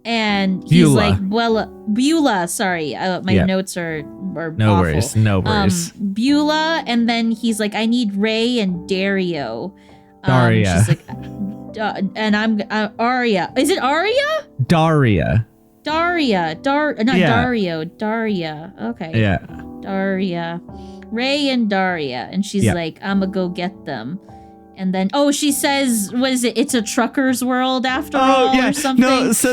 S3: and he's
S1: Beulah.
S3: like Beulah, sorry. My
S1: Yeah.
S3: notes are
S1: No
S3: awful.
S1: worries. No worries.
S3: Beulah, and then he's like, I need Ray and Dario.
S1: Daria.
S3: She's like, and I'm Arya. Is it Arya?
S1: Daria.
S3: Daria. Not
S1: Yeah.
S3: Dario. Daria. Okay.
S1: Yeah.
S3: Daria. Ray and Daria. And she's
S1: Yeah.
S3: like, I'm gonna go get them. And then, she says, what is it? It's a trucker's world after all, or something.
S1: No, so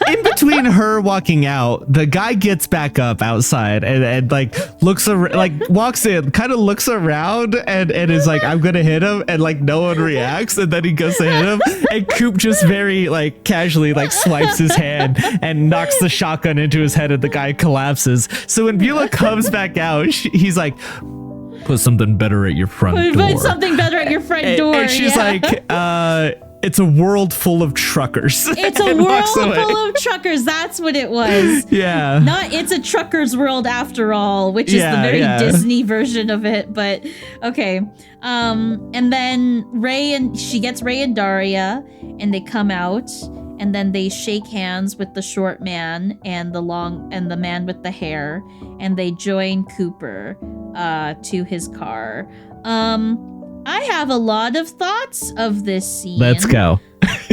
S1: in between her walking out, the guy gets back up outside and like looks like walks in, kind of looks around and is like, I'm gonna hit him, and like no one reacts, and then he goes to hit him, and Coop just very like casually like swipes his hand and knocks the shotgun into his head, and the guy collapses. So when Beulah comes back out, he's like, put something better at your front door.
S3: Put something better at your front door.
S1: And she's like, it's a world full of truckers.
S3: It's a
S1: And
S3: world
S1: walks away.
S3: full of truckers. That's what it was.
S1: Yeah.
S3: Not it's a trucker's world after all, which is the
S1: Yeah,
S3: very
S1: yeah.
S3: Disney version of it. But okay. And then she gets Ray and Daria, and they come out, and then they shake hands with the short man and the man with the hair, and they join Cooper to his car. I have a lot of thoughts of this scene.
S1: Let's go.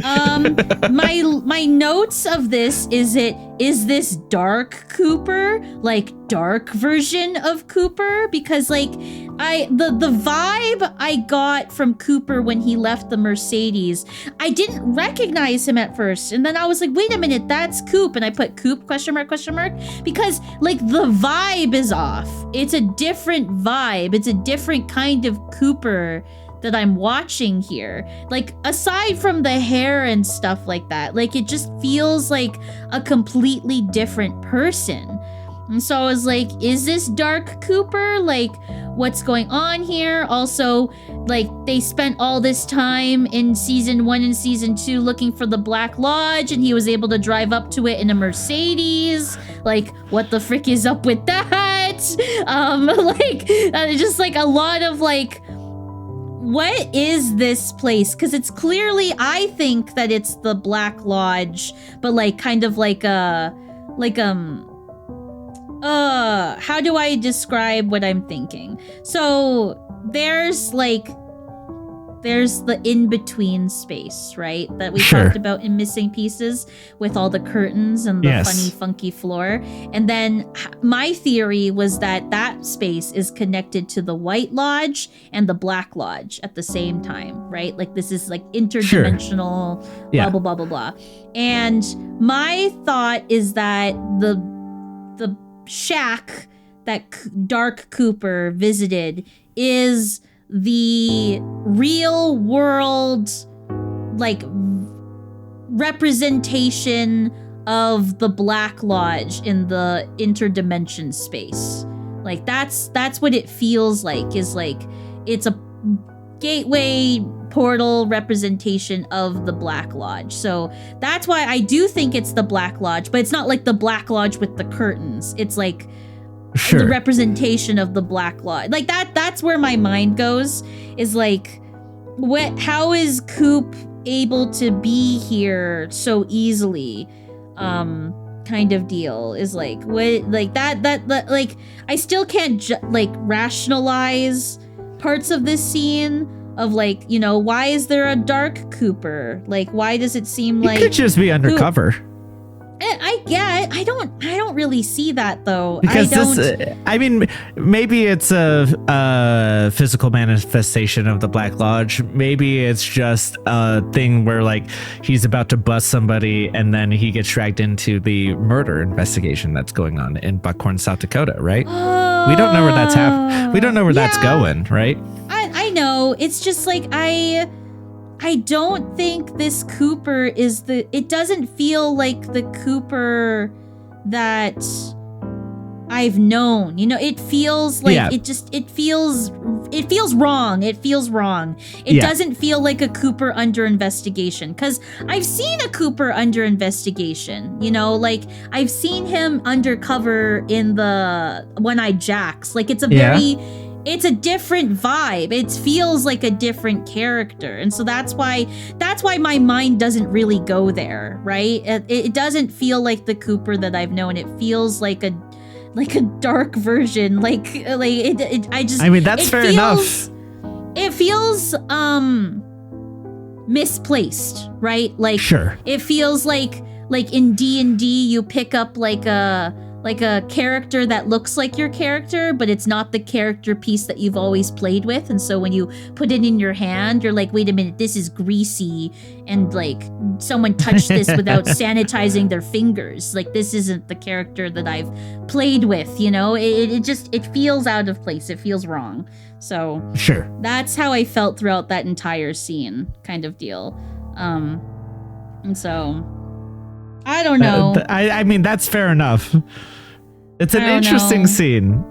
S3: My notes of this is this dark Cooper, like dark version of Cooper? Because like the vibe I got from Cooper when he left the Mercedes, I didn't recognize him at first, and then I was like, wait a minute, that's Coop, and I put Coop ? Because like the vibe is off. It's a different vibe. It's a different kind of Cooper that I'm watching here. Like, aside from the hair and stuff like that, like, it just feels like a completely different person. And so I was like, is this Dark Cooper? Like, what's going on here? Also, like, they spent all this time in season 1 and season 2 looking for the Black Lodge, and he was able to drive up to it in a Mercedes. Like, what the frick is up with that? Just like a lot of like, what is this place? Because it's clearly, I think that it's the Black Lodge, but like kind of like how do I describe what I'm thinking? So there's the in-between space, right? That we
S1: Sure.
S3: talked about in Missing Pieces with all the curtains and the
S1: Yes.
S3: funny, funky floor. And then my theory was that space is connected to the White Lodge and the Black Lodge at the same time, right? Like this is like interdimensional,
S1: Yeah.
S3: blah, blah, blah, blah, blah. And my thought is that the shack that Dark Cooper visited is the real world like representation of the Black Lodge in the interdimension space. Like that's what it feels like, is like it's a gateway portal representation of the Black Lodge. So that's why I do think it's the Black Lodge, but it's not like the Black Lodge with the curtains. It's like
S1: Sure.
S3: the representation of the Black Lodge. Like that's where my mind goes, is like, how is Coop able to be here so easily? Kind of deal is like, what, like that like I still can't like rationalize parts of this scene of like, you know, why is there a Dark Cooper? Like, why does it seem
S1: He
S3: like
S1: could just be undercover.
S3: I get, I don't really see that though.
S1: Because
S3: I don't.
S1: I mean, maybe it's a physical manifestation of the Black Lodge. Maybe it's just a thing where like he's about to bust somebody and then he gets dragged into the murder investigation that's going on in Buckhorn, South Dakota, right? We don't know where that's happening. We don't know where that's going, right?
S3: I know. It's just like I don't think this Cooper is it doesn't feel like the Cooper that I've known. You know, it feels like
S1: Yeah.
S3: it feels wrong. It feels wrong. It
S1: Yeah.
S3: doesn't feel like a Cooper under investigation, because I've seen a Cooper under investigation. You know, like I've seen him undercover in the One-Eyed Jacks. Like it's a
S1: Yeah.
S3: it's a different vibe. It feels like a different character. And so that's why my mind doesn't really go there, right? It doesn't feel like the Cooper that I've known. It feels like a dark version. I mean,
S1: that's fair enough.
S3: It feels misplaced, right? Like
S1: Sure.
S3: it feels like in D&D you pick up like a character that looks like your character, but it's not the character piece that you've always played with. And so when you put it in your hand, you're like, wait a minute, this is greasy, and like someone touched this without sanitizing their fingers. Like this isn't the character that I've played with, you know? It feels out of place. It feels wrong. So
S1: Sure.
S3: that's how I felt throughout that entire scene, kind of deal. And so I don't know.
S1: I mean, that's fair enough. It's an
S3: I don't
S1: interesting
S3: know.
S1: scene.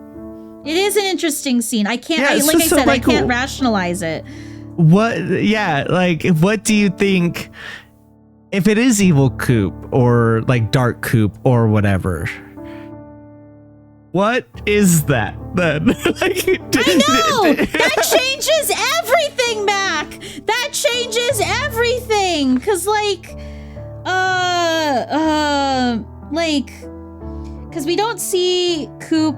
S3: It is an interesting scene. I can't,
S1: Yeah,
S3: like I
S1: so,
S3: said,
S1: like,
S3: I can't rationalize it.
S1: What do you think, if it is evil Coop or like dark Coop or whatever, what is that then? Like,
S3: I know! That changes everything, Mac! That changes everything! Cause cause we don't see Coop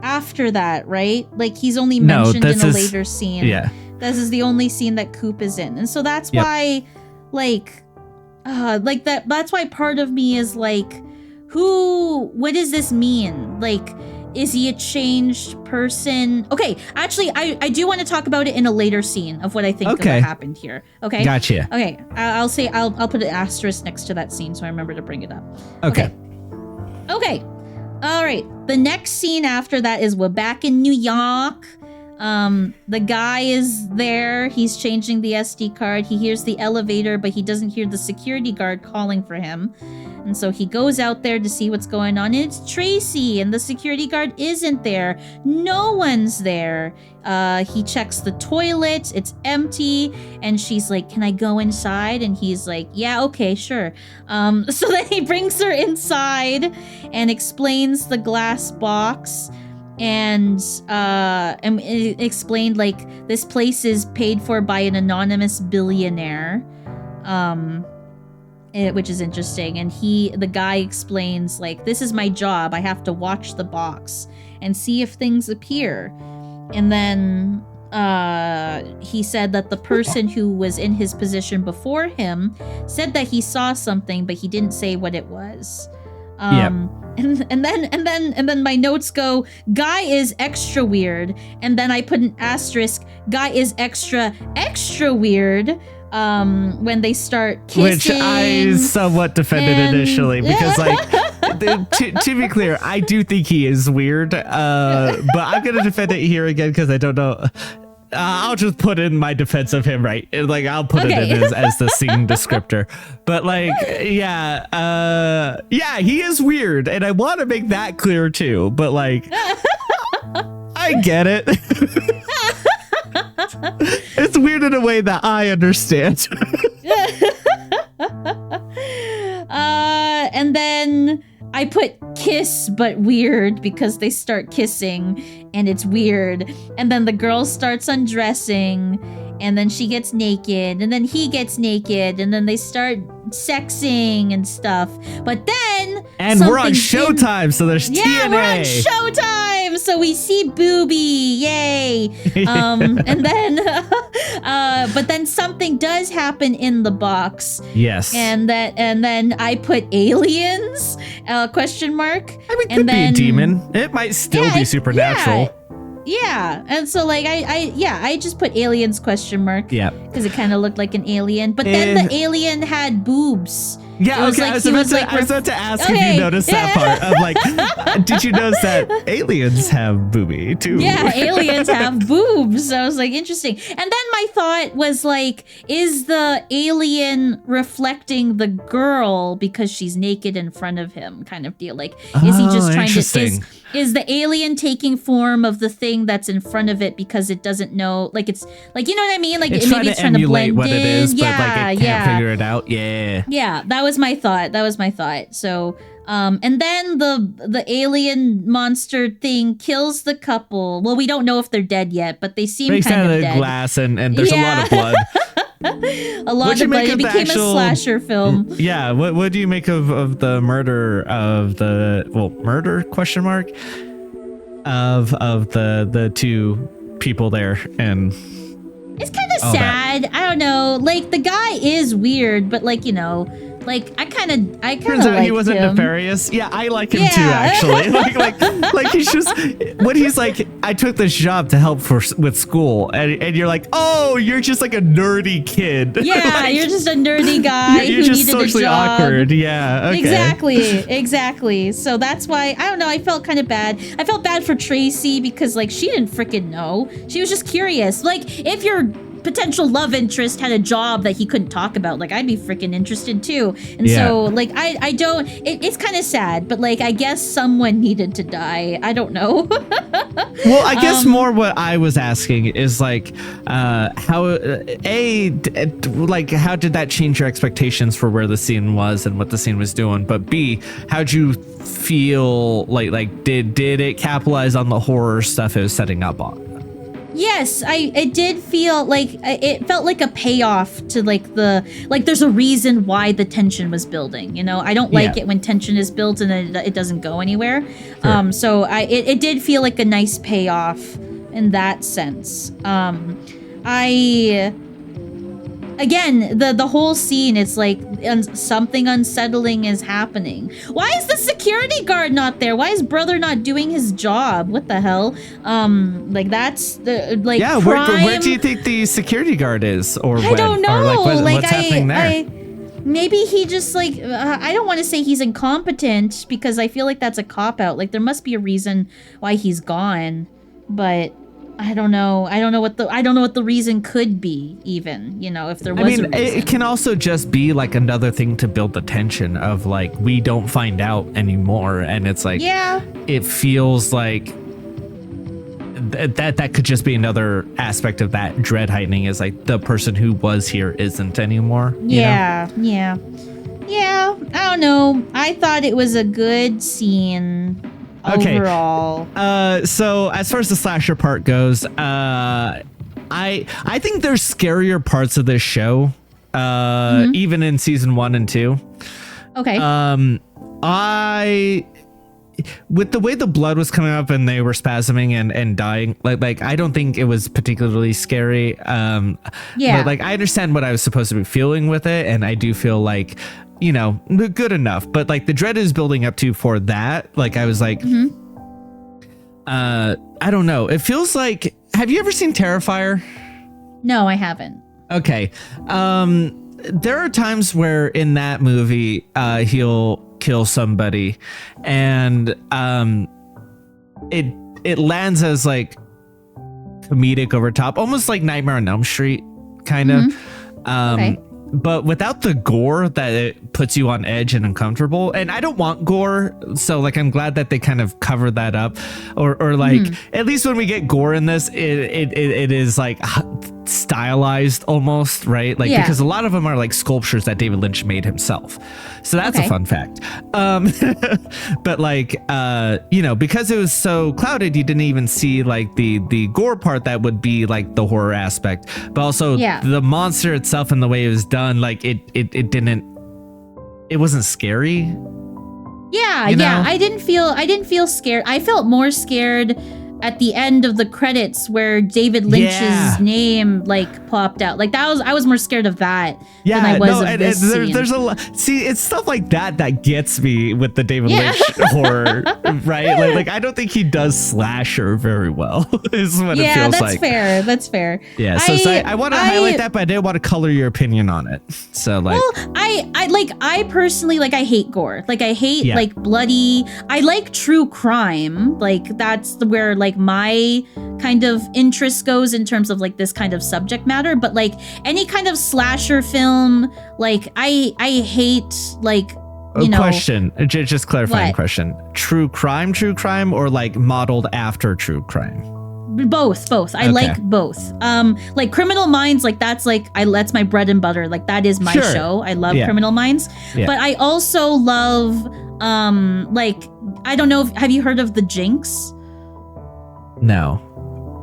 S3: after that, right? Like he's only
S1: No,
S3: mentioned in
S1: this
S3: a
S1: is-
S3: later scene.
S1: Yeah.
S3: This is the only scene that Coop is in. And so that's
S1: Yep.
S3: why, that's why part of me is like, what does this mean? Like, is he a changed person? Okay, actually, I do want to talk about it in a later scene of what I think of
S1: Okay.
S3: what happened here. Okay?
S1: Gotcha.
S3: Okay, I'll put an asterisk next to that scene so I remember to bring it up.
S1: Okay.
S3: Okay. All right. The next scene after that is we're back in New York. The guy is there. He's changing the SD card. He hears the elevator, but he doesn't hear the security guard calling for him. And so he goes out there to see what's going on. And it's Tracy, and the security guard isn't there. No one's there. He checks the toilet. It's empty. And she's like, can I go inside? And he's like, yeah, okay, sure. So then he brings her inside and explains the glass box. And it explained like this place is paid for by an anonymous billionaire. Which is interesting. And the guy explains like, this is my job. I have to watch the box and see if things appear. And then he said that the person who was in his position before him said that he saw something, but he didn't say what it was. And then my notes go, guy is extra weird. And then I put an asterisk, guy is extra weird. When they start kissing.
S1: Which I somewhat defended
S3: and-
S1: initially because, like, to be clear, I do think he is weird. But I'm gonna defend it here again because I don't know. I'll just put in my defense of him, right? Like, I'll put it in as the scene descriptor. But like, yeah, he is weird, and I want to make that clear too. But like, I get it. It's weird in a way that I understand.
S3: And then I put kiss but weird because they start kissing and it's weird. And then the girl starts undressing and then she gets naked and then he gets naked and then they start sexing and stuff. But then
S1: we're on Showtime, so there's TNA.
S3: Yeah, we're on Showtime, so we see booby, yay! And then, but then something does happen in the box.
S1: Yes.
S3: And then I put aliens? Question mark.
S1: I mean, could be a demon. It might still be supernatural.
S3: Yeah, and so like I just put aliens question mark.
S1: Yeah.
S3: Because it kind of looked like an alien, but then the alien had boobs.
S1: Yeah,
S3: It was
S1: okay.
S3: like
S1: I was
S3: he
S1: about
S3: was,
S1: to,
S3: like,
S1: I was about to ask if
S3: Okay,
S1: you noticed that
S3: yeah.
S1: part of like, did you notice that aliens have booby too?
S3: Yeah, aliens have boobs. I was like, interesting. And then my thought was like, is the alien reflecting the girl because she's naked in front of him, kind of deal? Like, is he just trying to is the alien taking form of the thing that's in front of it because it doesn't know? Like, it's like, you know what I mean? Like,
S1: It's
S3: maybe it's trying to
S1: emulate
S3: blend
S1: what
S3: in.
S1: it is, but like it can't
S3: yeah.
S1: figure it out. Yeah.
S3: Yeah, that was my thought. So, and then the alien monster thing kills the couple. Well, we don't know if they're dead yet, but they seem
S1: Breaks
S3: kind
S1: out
S3: of
S1: of the
S3: dead.
S1: glass and there's a lot of blood.
S3: A lot
S1: What'd you
S3: of blood.
S1: make
S3: It
S1: of the
S3: became
S1: actual-
S3: a slasher film.
S1: Yeah. What do you make of the murder of the murder question mark of the two people there and
S3: It's kind of
S1: all
S3: sad. I don't know. Like the guy is weird, but like like I kind of
S1: turns out
S3: like
S1: he wasn't
S3: him.
S1: nefarious. Yeah, I like him
S3: Yeah.
S1: too, actually. like he's just when he's like, I took this job to help with school, and you're like, oh, you're just like a nerdy kid.
S3: Yeah,
S1: Like,
S3: you're just a nerdy guy
S1: you're
S3: who
S1: just
S3: needed a
S1: socially
S3: job.
S1: awkward. Yeah. Okay.
S3: Exactly. So that's why I don't know. I felt kind of bad. I felt bad for Tracy because like she didn't freaking know. She was just curious. Like if your potential love interest had a job that he couldn't talk about, like I'd be freaking interested too. And
S1: Yeah.
S3: so like I don't. It's kind of sad, but like I guess someone needed to die. I don't know.
S1: Well, I guess more what I was asking is like, how like how did that change your expectations for where the scene was and what the scene was doing? But B, how'd you feel like did it capitalize on the horror stuff it was setting up on?
S3: Yes, it did feel like it felt like a payoff to like there's a reason why the tension was building. You know, I don't like
S1: Yeah.
S3: it when tension is built and it doesn't go anywhere.
S1: Sure.
S3: So it did feel like a nice payoff in that sense. Again, the whole scene, it's like something unsettling is happening. Why is the security guard not there? Why is brother not doing his job? What the hell? Like that's the like
S1: Yeah,
S3: crime.
S1: where do you think the security guard is, or
S3: I
S1: when?
S3: don't know.
S1: Or like, what's
S3: I,
S1: happening there?
S3: maybe he just like I don't want to say he's incompetent because I feel like that's a cop out. Like there must be a reason why he's gone, but I don't know. I don't know what the reason could be, even, you know, if there was
S1: I mean,
S3: a reason.
S1: it can also just be like another thing to build the tension of like we don't find out anymore, and it's like it feels like that could just be another aspect of that dread heightening is like the person who was here isn't anymore. you know?
S3: Yeah. I don't know. I thought it was a good scene overall.
S1: So as far as the slasher part goes, I think there's scarier parts of this show, even in season 1 and 2.
S3: Okay.
S1: With the way the blood was coming up and they were spasming and dying, like I don't think it was particularly scary. But like I understand what I was supposed to be feeling with it, and I do feel like, you know, good enough. But like the dread is building up to for that. Like I was like, I don't know. It feels like. Have you ever seen Terrifier?
S3: No, I haven't.
S1: Okay. There are times where in that movie, he'll kill somebody, and it lands as like comedic over top, almost like Nightmare on Elm Street, kind of.
S3: Okay.
S1: But without the gore that it puts you on edge and uncomfortable. And I don't want gore, so like I'm glad that they kind of covered that up, or like at least when we get gore in this, it is like stylized almost, right? Like because a lot of them are like sculptures that David Lynch made himself. So that's a fun fact. But like you know, because it was so clouded, you didn't even see like the gore part that would be like the horror aspect, but also the monster itself and the way it was done, like it wasn't scary.
S3: Yeah,
S1: You know?
S3: I didn't feel scared. I felt more scared at the end of the credits where David Lynch's
S1: Yeah.
S3: name like popped out. Like I was more scared of that than I
S1: Yeah,
S3: was
S1: no,
S3: of
S1: and
S3: this scene.
S1: there's a lot. See, it's stuff like that that gets me with the David
S3: Yeah.
S1: Lynch horror, right? Like I don't think he does slasher very well. Is what it
S3: yeah,
S1: feels
S3: that's
S1: like.
S3: fair. That's fair.
S1: Yeah, so I want to highlight that, but I didn't want to color your opinion on it. So like,
S3: Well, I personally like I hate gore. Like I hate
S1: Yeah.
S3: like bloody. I like true crime. Like that's where like my kind of interest goes in terms of like this kind of subject matter. But like any kind of slasher film, like I hate like you know.
S1: question, just clarifying
S3: What?
S1: question: true crime, or like modeled after true crime?
S3: Both. I
S1: Okay.
S3: like both. Like Criminal Minds, like that's my bread and butter. Like that is my
S1: Sure.
S3: show. I love
S1: Yeah.
S3: Criminal Minds.
S1: Yeah.
S3: But I also love like I don't know have you heard of The Jinx?
S1: No.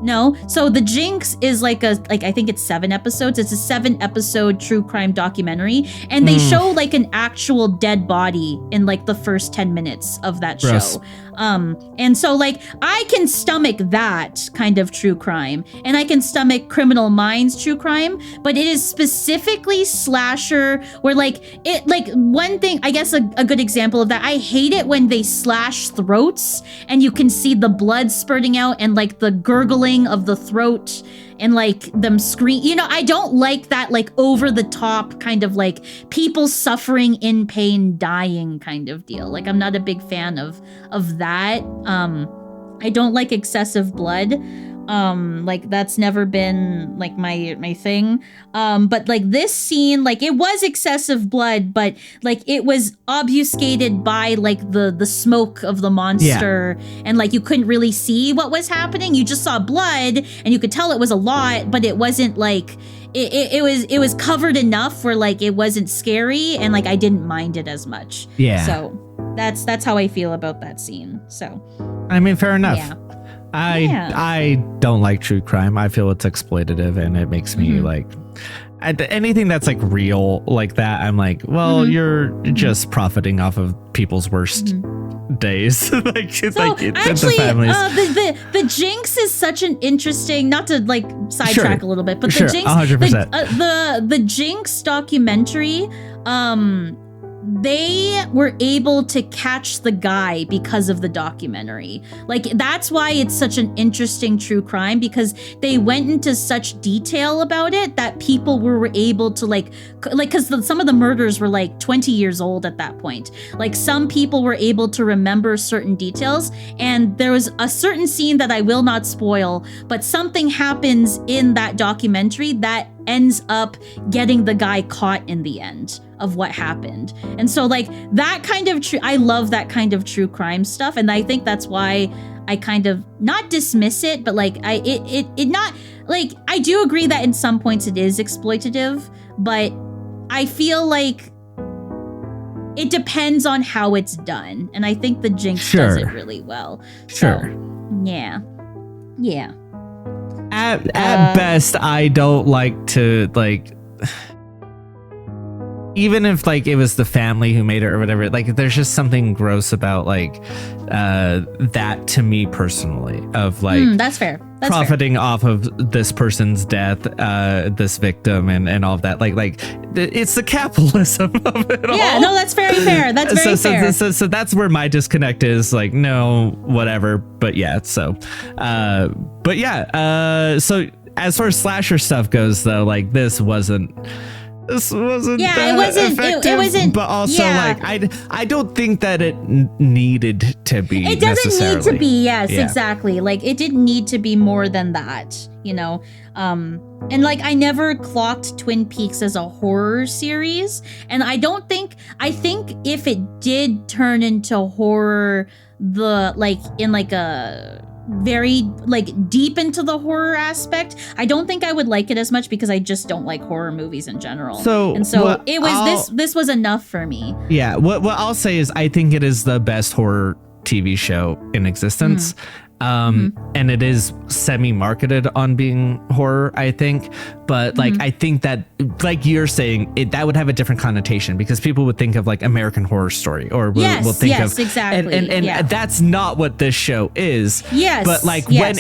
S3: No. So The Jinx is like I think it's 7 episodes. It's a 7-episode true crime documentary. And they show like an actual dead body in like the first 10 minutes of that
S1: Gross.
S3: show. And so like I can stomach that kind of true crime and I can stomach Criminal Minds true crime, but it is specifically slasher where like it like one thing, I guess a good example of that, I hate it when they slash throats and you can see the blood spurting out and like the gurgling of the throat and like them scream. You know, I don't like that like over the top kind of like people suffering in pain, dying kind of deal. Like I'm not a big fan of that. I don't like excessive blood. Like that's never been like my thing. But like this scene, like it was excessive blood, but like it was obfuscated by like the smoke of the monster and like you couldn't really see what was happening. You just saw blood and you could tell it was a lot, but it wasn't like it was covered enough where like it wasn't scary and like I didn't mind it as much.
S1: Yeah.
S3: So that's how I feel about that scene. So
S1: I mean, fair enough.
S3: yeah.
S1: I don't like true crime. I feel it's exploitative and it makes me like anything that's like real like that. I'm like, well, you're just profiting off of people's worst days. Like it's
S3: So
S1: like it's
S3: actually,
S1: the families.
S3: the Jinx is such an interesting. Not to like sidetrack
S1: Sure.
S3: a little bit, but
S1: Sure,
S3: the Jinx,
S1: 100%.
S3: the Jinx documentary, they were able to catch the guy because of the documentary. Like that's why it's such an interesting true crime because they went into such detail about it that people were able to like because some of the murders were like 20 years old at that point. Like some people were able to remember certain details and there was a certain scene that I will not spoil, but something happens in that documentary that ends up getting the guy caught in the end of what happened. And so like that kind of I love that kind of true crime stuff. And I think that's why I kind of not dismiss it, but like it not like I do agree that in some points it is exploitative, but I feel like it depends on how it's done. And I think the Jinx does it really well.
S1: Sure.
S3: So, yeah. Yeah.
S1: At best, I don't like to like. Even if like it was the family who made it or whatever, like there's just something gross about like that to me personally of like
S3: That's fair. That's
S1: profiting off of this person's death, this victim and all of that. Like it's the capitalism of it all.
S3: Yeah, no, that's very fair. That's very fair.
S1: So that's where my disconnect is. Like, no, whatever. But yeah, so so as far as slasher stuff goes, though, like this wasn't
S3: Yeah,
S1: that
S3: it wasn't.
S1: effective,
S3: It wasn't.
S1: but also
S3: yeah.
S1: like I don't think that it needed to be.
S3: It doesn't need to be. Yes,
S1: Yeah.
S3: exactly. Like it didn't need to be more than that. You know. And like I never clocked Twin Peaks as a horror series, and I think if it did turn into horror, in like a very like deep into the horror aspect, I don't think I would like it as much because I just don't like horror movies in general.
S1: So
S3: it was this was enough for me.
S1: Yeah, what I'll say is I think it is the best horror TV show in existence. and it is semi-marketed on being horror, I think. But like, I think that, like you're saying, that would have a different connotation because people would think of like American Horror Story, or will think of
S3: exactly,
S1: and that's not what this show is.
S3: Yes,
S1: but like when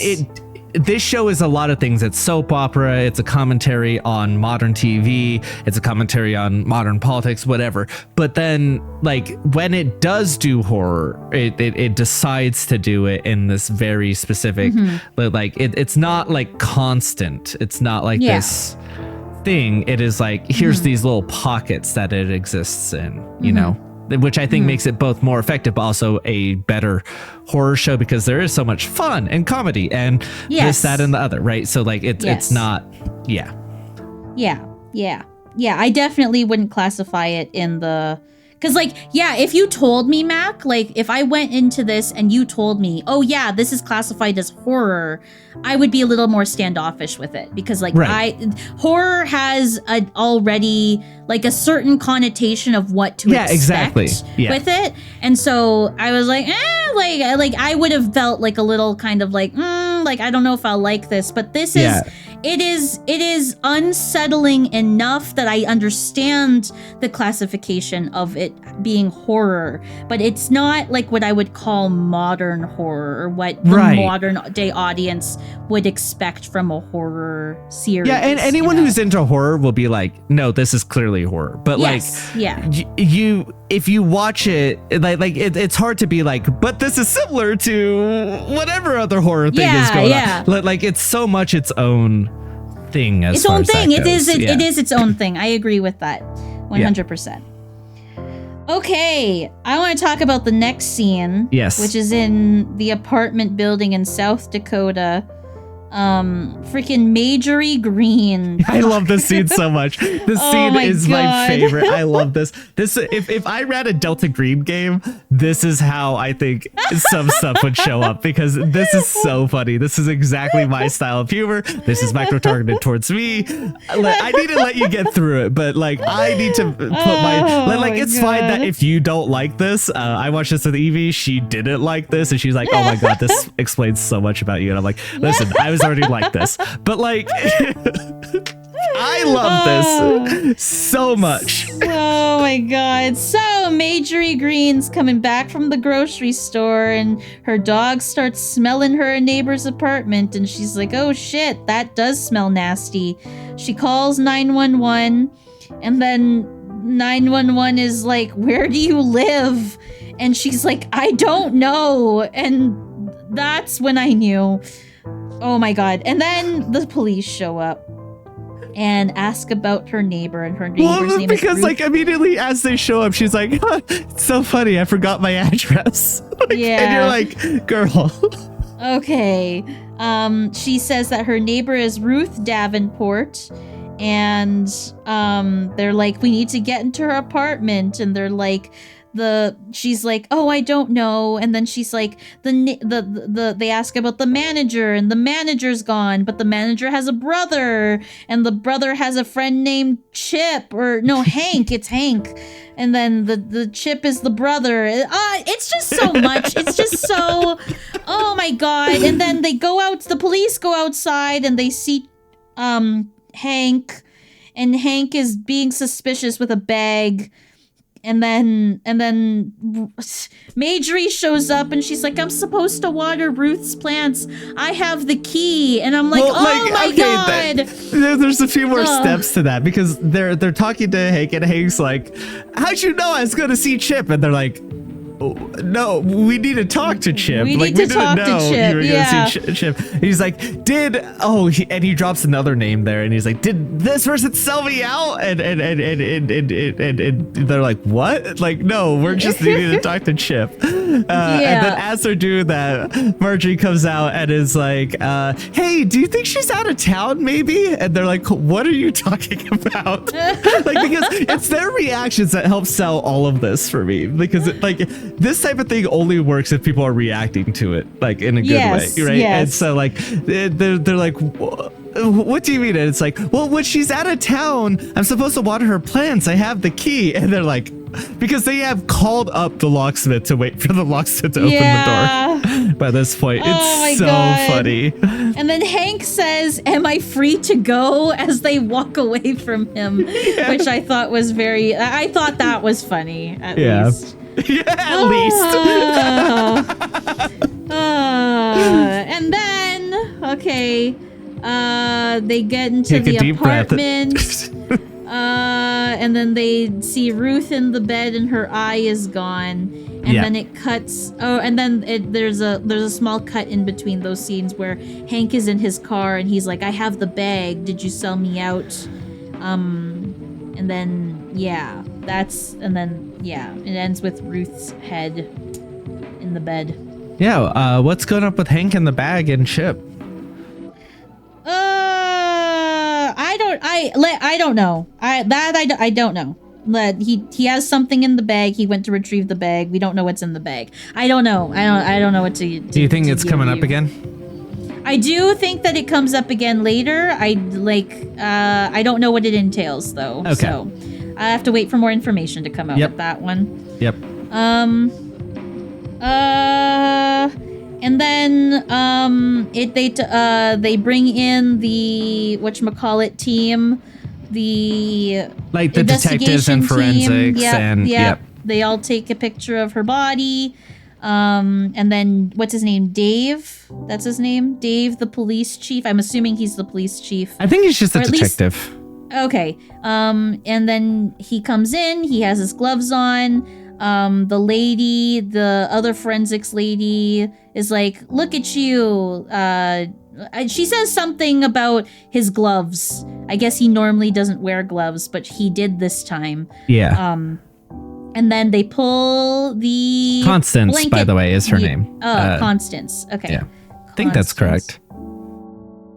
S1: this show is a lot of things. It's soap opera. It's a commentary on modern TV. It's a commentary on modern politics, whatever. But then, like, when it does do horror, it decides to do it in this very specific, like, it's not like constant. It's not like this thing. It is like, here's these little pockets that it exists in, you know? Which I think makes it both more effective, but also a better horror show because there is so much fun and comedy and this, that, and the other, right? So like it's not, yeah.
S3: I definitely wouldn't classify it in the, because like, if you told me, Mac, like if I went into this and you told me, oh yeah, this is classified as horror, I would be a little more standoffish with it because like horror has already like a certain connotation of what to expect with it. And so I was like, like I would have felt like a little kind of like, like, I don't know if I'll like this, but this is, it is unsettling enough that I understand the classification of it being horror, but it's not like what I would call modern horror or what the modern day audience would expect from a horror series.
S1: Yeah, and anyone who's into horror will be like, no, this is clearly horror. But you, if you watch it, like it's hard to be like, but this is similar to whatever other horror thing is going on. Like it's so much its own thing. As
S3: its
S1: far
S3: own
S1: as that
S3: thing.
S1: goes.
S3: It is its own thing. I agree with that, 100%. Okay, I want to talk about the next scene.
S1: Yes,
S3: which is in the apartment building in South Dakota. Freaking Majorie Green.
S1: I love this scene so much. This scene is my favorite. I love this. If I ran a Delta Green game, this is how I think some stuff would show up because this is so funny. This is exactly my style of humor. This is micro targeted towards me. I need to let you get through it, but like I need to put it's fine that if you don't like this, I watched this with Evie. She didn't like this, and she's like, "Oh my god, this explains so much about you." And I'm like, "Listen, I was already like this, but like I love this so much."
S3: Oh my god. So Majorie Green's coming back from the grocery store and her dog starts smelling her neighbor's apartment and she's like, oh shit, that does smell nasty. She calls 911 and then 911 is like, where do you live? And she's like, I don't know. And that's when I knew. Oh my god. And then the police show up and ask about her neighbor, and her neighbor's name is Ruth.
S1: Like immediately as they show up, she's like, it's so funny, I forgot my address. And you're like, girl.
S3: Okay. She says that her neighbor is Ruth Davenport, and they're like, we need to get into her apartment, and they're like, she's like, oh, I don't know. And then she's like, they ask about the manager, and the manager's gone, but the manager has a brother, and the brother has a friend named Chip, or no, Hank. It's Hank. And then the Chip is the brother. It's just so much. It's just so, oh my god. And then the police go outside and they see Hank, and Hank is being suspicious with a bag. And then Majorie shows up and she's like, I'm supposed to water Ruth's plants. I have the key. And I'm like, my god.
S1: There's a few more steps to that because they're talking to Hank and Hank's like, how'd you know I was going to see Chip? And they're like, oh, no, we need to talk to Chip.
S3: We didn't know you were
S1: going to see Chip. And he's like, and he drops another name there, and he's like, did this person sell me out? And they're like, what? Like, no, we're just needing to talk to Chip. And then as they're doing that, Marjorie comes out and is like, hey, do you think she's out of town maybe? And they're like, what are you talking about? Because it's their reactions that help sell all of this for me, because this type of thing only works if people are reacting to it like in a good way, right?
S3: Yes.
S1: And so like they're like, what do you mean? And it's like, well, when she's out of town, I'm supposed to water her plants. I have the key. And they're like, Because they have called up the locksmith to wait for the locksmith to open the door. By this point, it's so funny.
S3: And then Hank says, "Am I free to go?" as they walk away from him, which I thought was I thought that was funny, at least.
S1: At least.
S3: And then, okay, they get into
S1: Take
S3: the
S1: a deep
S3: apartment. And then they see Ruth in the bed and her eye is gone. And then it cuts. Oh, and then there's a small cut in between those scenes where Hank is in his car and he's like, "I have the bag. Did you sell me out?" And then it ends with Ruth's head in the bed.
S1: Yeah. What's going up with Hank in the bag and Chip?
S3: I don't know. I don't know. He has something in the bag. He went to retrieve the bag. We don't know what's in the bag. I don't know. I don't know what to
S1: Do you think it's coming up again?
S3: I do think that it comes up again later. I don't know what it entails though.
S1: Okay.
S3: So I have to wait for more information to come out with that one.
S1: Yep.
S3: And then they bring in the whatchamacallit team, the
S1: detectives and forensics
S3: Yep. They all take a picture of her body. And then what's his name? Dave. That's his name. Dave, the police chief. I'm assuming he's the police chief.
S1: I think he's just a detective.
S3: Okay. And then he comes in. He has his gloves on. The other forensics lady is like, "Look at you." She says something about his gloves. I guess he normally doesn't wear gloves, but he did this time.
S1: Yeah.
S3: And then they pull the
S1: Constance,
S3: blanket.
S1: by the way, is her name.
S3: Constance. Okay.
S1: Yeah. I think that's correct.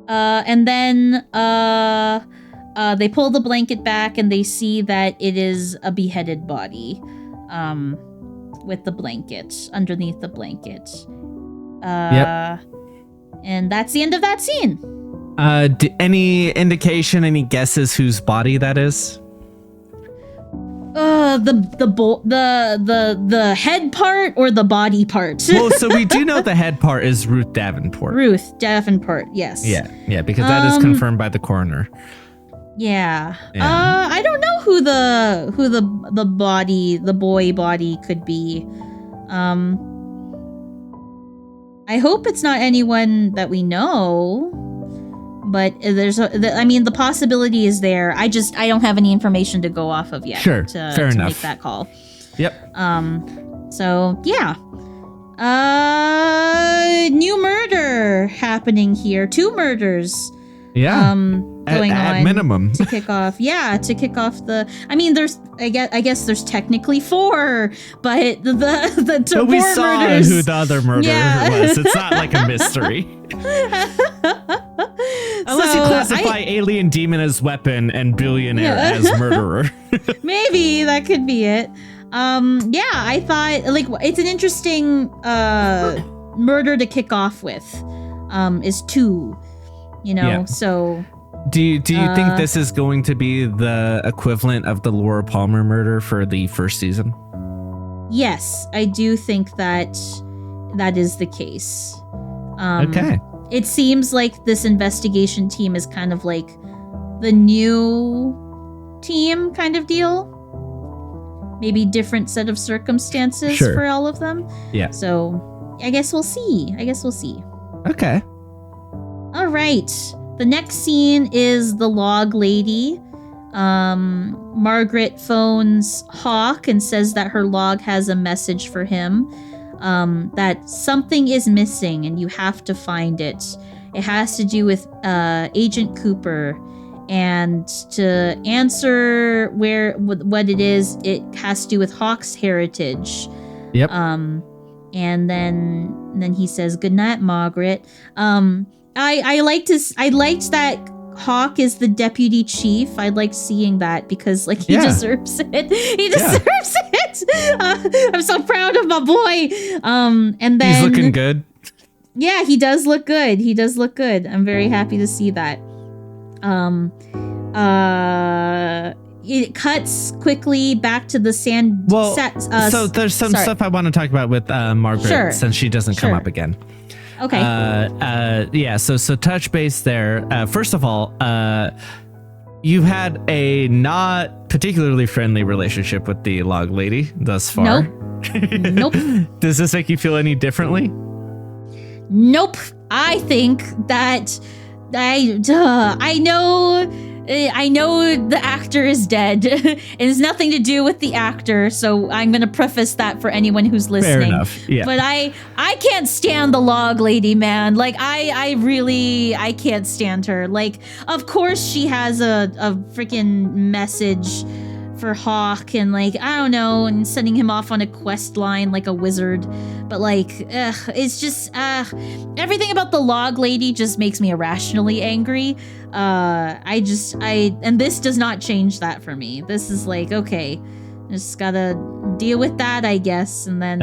S3: And then they pull the blanket back and they see that it is a beheaded body. With the blanket underneath the blanket. And that's the end of that scene.
S1: Any indication, any guesses whose body that is?
S3: The head part or the body part?
S1: Well, so we do know the head part is Ruth Davenport.
S3: Ruth Davenport, yes.
S1: Yeah, because that is confirmed by the coroner.
S3: Yeah. I don't know who the boy body could be. I hope it's not anyone that we know, but the possibility is there. I don't have any information to go off of yet.
S1: Sure, fair enough.
S3: Make that call.
S1: Yep.
S3: So yeah. New murder happening here. 2 murders.
S1: Yeah.
S3: Going
S1: at
S3: on
S1: minimum
S3: to kick off. Yeah, to kick off the. I mean, I guess there's technically 4, but the
S1: but we saw
S3: murders.
S1: who the other murderer was. It's not like a mystery. Unless you classify alien demon as weapon and billionaire as murderer.
S3: Maybe that could be it. I thought it's an interesting murder to kick off with. Is 2. So.
S1: Do you think this is going to be the equivalent of the Laura Palmer murder for the first season?
S3: Yes, I do think that is the case.
S1: Okay.
S3: It seems like this investigation team is kind of like the new team kind of deal. Maybe different set of circumstances for all of them.
S1: Yeah.
S3: So I guess we'll see.
S1: Okay.
S3: All right. The next scene is the log lady. Margaret phones Hawk and says that her log has a message for him. That something is missing and you have to find it. It has to do with Agent Cooper. And to answer what it is, it has to do with Hawk's heritage.
S1: Yep.
S3: And then he says, "Good night, Margaret." I liked that Hawk is the deputy chief. I liked seeing that because he deserves it. He deserves it. I'm so proud of my boy. And then
S1: he's looking good.
S3: Yeah, he does look good. I'm very happy to see that. it cuts quickly back to the sand.
S1: Well, so there's some stuff I want to talk about with Margaret since she doesn't come up again.
S3: Okay.
S1: Yeah. So touch base there. First of all, you've had a not particularly friendly relationship with the log lady thus far.
S3: Nope.
S1: Does this make you feel any differently?
S3: Nope. I think that I know the actor is dead. It has nothing to do with the actor, so I'm going to preface that for anyone who's listening.
S1: Fair enough. Yeah.
S3: But I can't stand the log lady, man. Like I can't stand her. Like, of course she has a freaking message for Hawk and like, I don't know, and sending him off on a quest line like a wizard. But like, it's just, everything about the log lady just makes me irrationally angry. And this does not change that for me. This is like, okay, just gotta deal with that, I guess, and then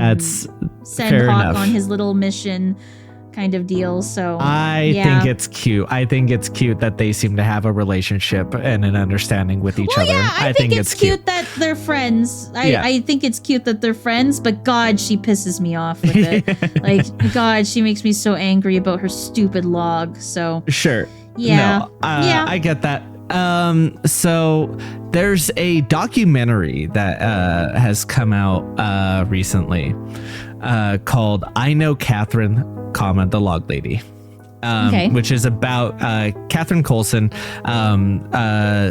S3: send Hawk on his little mission kind of deal. So
S1: I think it's cute. I think it's cute that they seem to have a relationship and an understanding with each other.
S3: Yeah, I think it's cute that they're friends. I think it's cute that they're friends, but God, she pisses me off with it. Like, God, she makes me so angry about her stupid log. So
S1: sure.
S3: Yeah.
S1: No, I get that. So there's a documentary that has come out recently called I Know Catherine, the Log Lady. Which is about Catherine Coulson.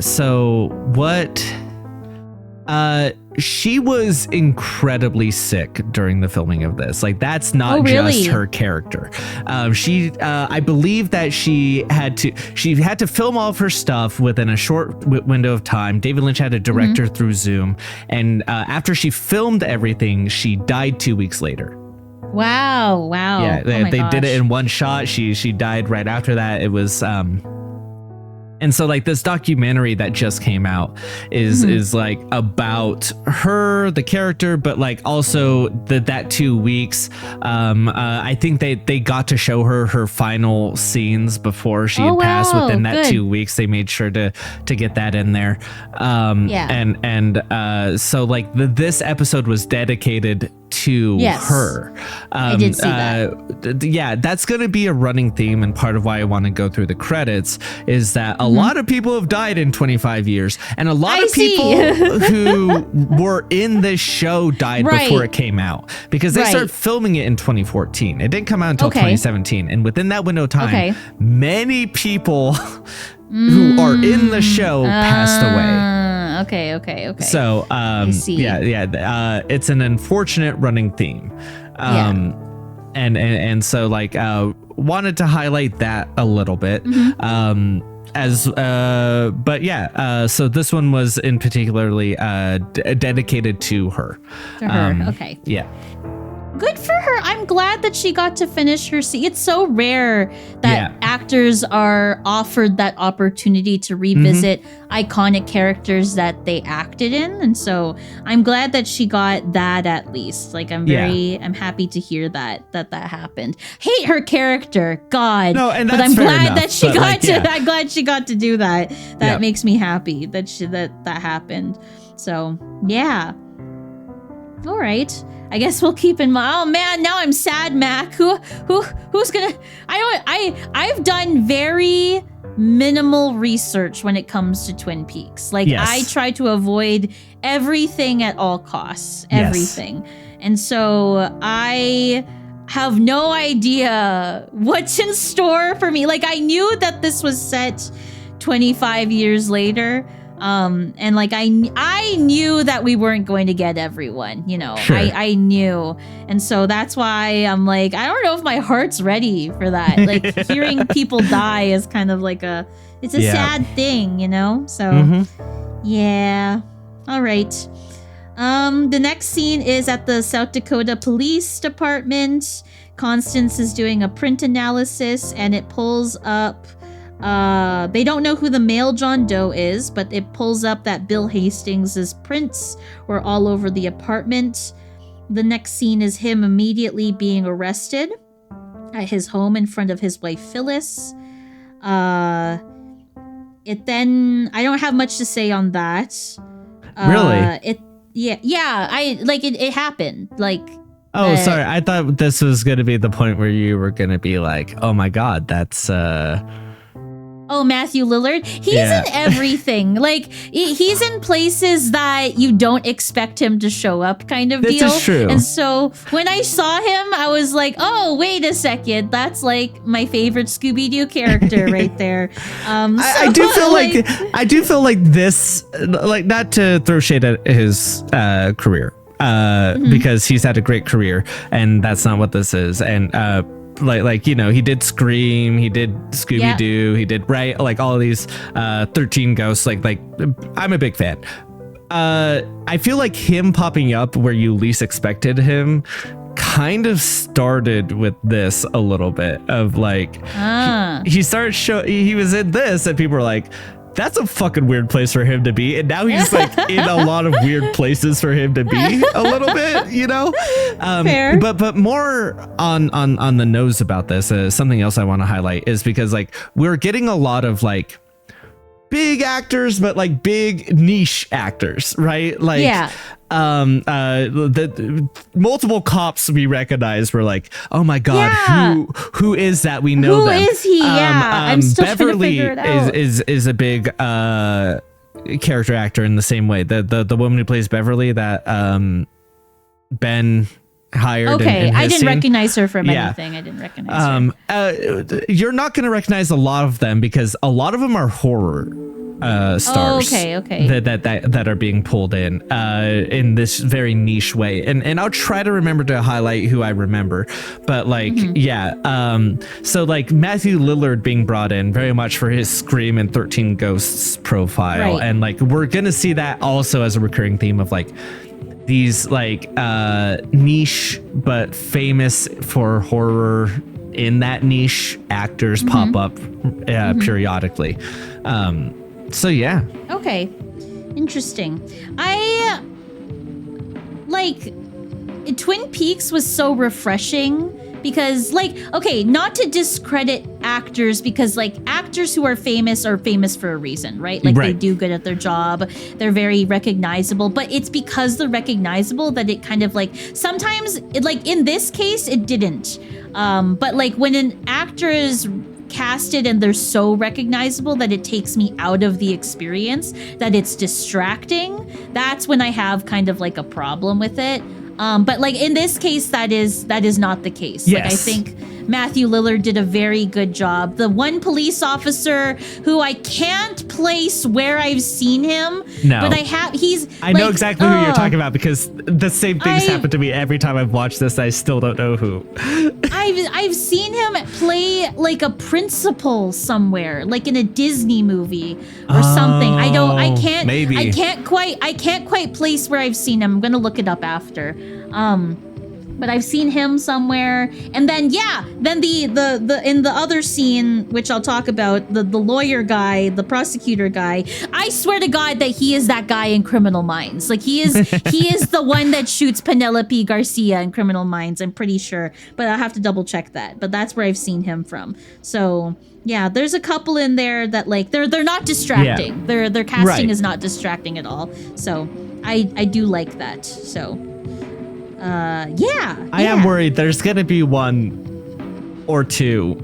S1: So what she was incredibly sick during the filming of this. Like, that's not just her character. I believe that she had to film all of her stuff within a short window of time. David Lynch had to direct her through Zoom. And after she filmed everything, she died 2 weeks later.
S3: Wow.
S1: Yeah, they did it in one shot. She died right after that. It was and so like this documentary that just came out is like about her, the character, but like also that 2 weeks. I think they got to show her final scenes before she had passed within that 2 weeks. They made sure to get that in there. So like this episode was dedicated to her.
S3: I did see that.
S1: Yeah, that's going to be a running theme, and part of why I want to go through the credits is that a lot of people have died in 25 years, and a lot of people who were in this show died before it came out, because they started filming it in 2014. It didn't come out until 2017, and within that window of time, many people who are in the show passed away.
S3: Okay.
S1: So,
S3: I see.
S1: Yeah. It's an unfortunate running theme. And so like, wanted to highlight that a little bit. So this one was in particularly, dedicated to her.
S3: Okay.
S1: Yeah.
S3: Good for her. I'm glad that she got to finish her scene. It's so rare that actors are offered that opportunity to revisit iconic characters that they acted in. And so I'm glad that she got that at least. Like, I'm happy to hear that happened. Hate her character. God.
S1: No, and
S3: but
S1: that's
S3: I'm
S1: fair
S3: glad
S1: enough,
S3: that she I'm glad she got to do that. That makes me happy that that happened. So, yeah. All right. I guess we'll keep in mind. Oh man, now I'm sad, Mac. Who's gonna? I've done very minimal research when it comes to Twin Peaks. Like, I try to avoid everything at all costs. Everything. And so I have no idea what's in store for me. Like, I knew that this was set 25 years later. And like, I knew that we weren't going to get everyone, you know. I knew. And so that's why I'm like, I don't know if my heart's ready for that. Like, hearing people die is kind of like it's a sad thing, you know? So yeah. All right. The next scene is at the South Dakota Police Department. Constance is doing a print analysis, and it pulls up they don't know who the male John Doe is, but it pulls up that Bill Hastings' prints were all over the apartment. The next scene is him immediately being arrested at his home in front of his wife Phyllis. it then I don't have much to say on that.
S1: Really?
S3: It happened. Like,
S1: Oh, sorry. I thought this was going to be the point where you were going to be like, "Oh my God, that's."
S3: Oh, Matthew Lillard. He's
S1: Yeah.
S3: in everything. Like, he's in places that you don't expect him to show up, kind of
S1: This
S3: deal.
S1: is true.
S3: And so when I saw him, I was like, oh, wait a second. That's like my favorite Scooby-Doo character right there.
S1: I do feel like this, like, not to throw shade at his career, because he's had a great career, and that's not what this is. And like you know, he did Scream, he did Scooby-Doo, he did like all of these 13 Ghosts. Like I'm a big fan. I feel like him popping up where you least expected him kind of started with this a little bit of like he started he was in this and people were like, that's a fucking weird place for him to be, and now he's like in a lot of weird places for him to be a little bit, you know.
S3: Fair.
S1: But more on the nose about this, something else I want to highlight is because like we're getting a lot of like big actors, but like big niche actors, right? Like, the multiple cops we recognize were like, oh my God, who is that? We know
S3: Who
S1: them.
S3: is he? I'm still
S1: Beverly
S3: trying to figure it out.
S1: is a big character actor in the same way. The woman who plays Beverly that Ben hired.
S3: Okay,
S1: in
S3: I
S1: his
S3: didn't
S1: scene.
S3: recognize her from
S1: Yeah.
S3: anything. I didn't recognize her.
S1: You're not going to recognize a lot of them because a lot of them are horror stars.
S3: Okay.
S1: That are being pulled in this very niche way, and I'll try to remember to highlight who I remember, but like so like Matthew Lillard being brought in very much for his Scream and 13 Ghosts profile,
S3: Right.
S1: and like we're gonna see that also as a recurring theme of like these like niche but famous for horror in that niche actors pop up periodically. So yeah.
S3: Okay. Interesting. I like Twin Peaks was so refreshing because like, okay, not to discredit actors because like actors who are famous for a reason, right? Like they do good at their job. They're very recognizable, but it's because they're recognizable that it kind of like sometimes it, like in this case it didn't. But like when an actor is casted and they're so recognizable that it takes me out of the experience, that it's distracting, that's when I have kind of like a problem with it. But like in this case, that is not the case.
S1: Yes.
S3: Like I think Matthew Lillard did a very good job. The one police officer who I can't place where I've seen him,
S1: No.
S3: but I
S1: know exactly who you're talking about because the same things happen to me every time I've watched this. I still don't know who.
S3: I've seen him play like a principal somewhere, like in a Disney movie or something. I can't quite place where I've seen him. I'm gonna look it up after. But I've seen him somewhere. And then the in the other scene, which I'll talk about, the lawyer guy, the prosecutor guy, I swear to God that he is that guy in Criminal Minds. Like he is the one that shoots Penelope Garcia in Criminal Minds, I'm pretty sure. But I'll have to double check that. But that's where I've seen him from. So yeah, there's a couple in there that like they're not distracting.
S1: Yeah.
S3: Their casting
S1: Right.
S3: is not distracting at all. So I do like that. So
S1: I am worried there's gonna be one or two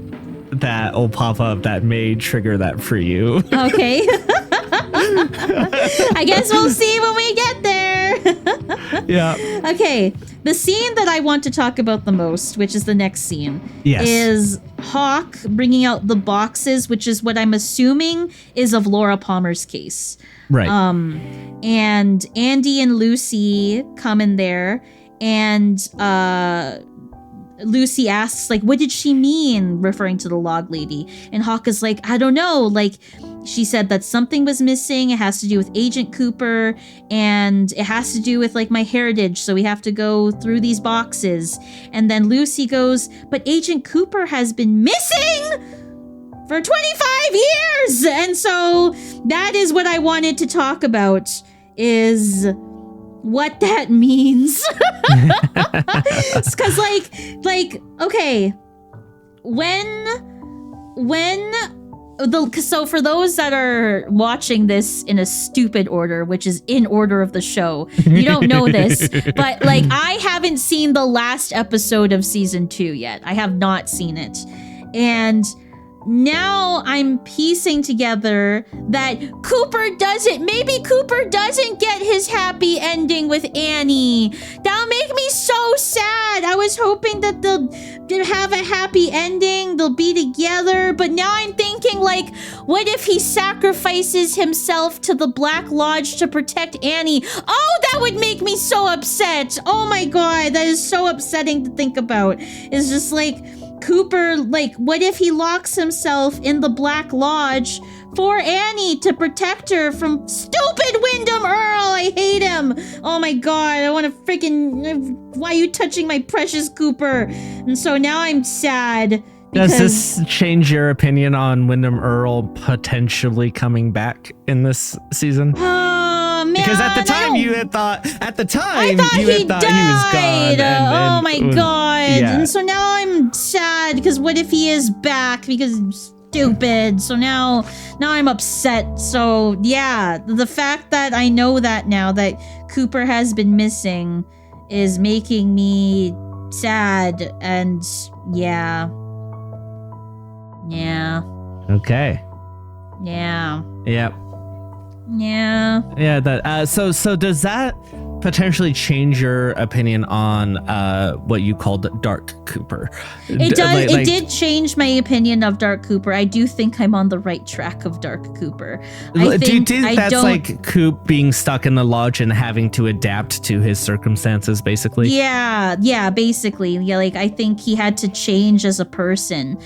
S1: that will pop up that may trigger that for you.
S3: Okay. I guess we'll see when we get there.
S1: Yeah.
S3: Okay. The scene that I want to talk about the most, which is the next scene,
S1: Yes.
S3: is Hawk bringing out the boxes, which is what I'm assuming is of Laura Palmer's case.
S1: Right.
S3: And Andy and Lucy come in there, and Lucy asks, like, what did she mean, referring to the log lady? And Hawk is like, I don't know. Like, she said that something was missing. It has to do with Agent Cooper, and it has to do with, like, my heritage. So we have to go through these boxes. And then Lucy goes, but Agent Cooper has been missing for 25 years. And so that is what I wanted to talk about, is what that means. Because like okay, when So for those that are watching this in a stupid order, which is in order of the show, you don't know this, but like I haven't seen the last episode of season 2 yet. I have not seen it. And now I'm piecing together that maybe Cooper doesn't get his happy ending with Annie. That'll make me so sad. I was hoping that they'll have a happy ending, they'll be together, but now I'm thinking like, what if he sacrifices himself to the Black Lodge to protect Annie? Oh, that would make me so upset. Oh my god, that is so upsetting to think about. It's just like, Cooper, like, what if he locks himself in the Black Lodge for Annie to protect her from stupid Wyndham Earl? I hate him. Oh my god, I want to freaking... Why are you touching my precious Cooper? And so now I'm sad.
S1: Does this change your opinion on Wyndham Earl potentially coming back in this season?
S3: Man,
S1: because at the time you had thought,
S3: I thought he was gone. Oh my god.
S1: Yeah.
S3: And so now I'm sad because what if he is back because he's stupid. So now I'm upset. So yeah, the fact that I know that now that Cooper has been missing is making me sad. And yeah.
S1: Okay.
S3: Yeah.
S1: Yep.
S3: Yeah.
S1: Yeah. That. So does that potentially change your opinion on what you called Dark Cooper?
S3: It does. It did change my opinion of Dark Cooper. I do think I'm on the right track of Dark Cooper.
S1: Do you think that's like Coop being stuck in the lodge and having to adapt to his circumstances, basically?
S3: Yeah, basically. Yeah, like I think he had to change as a person.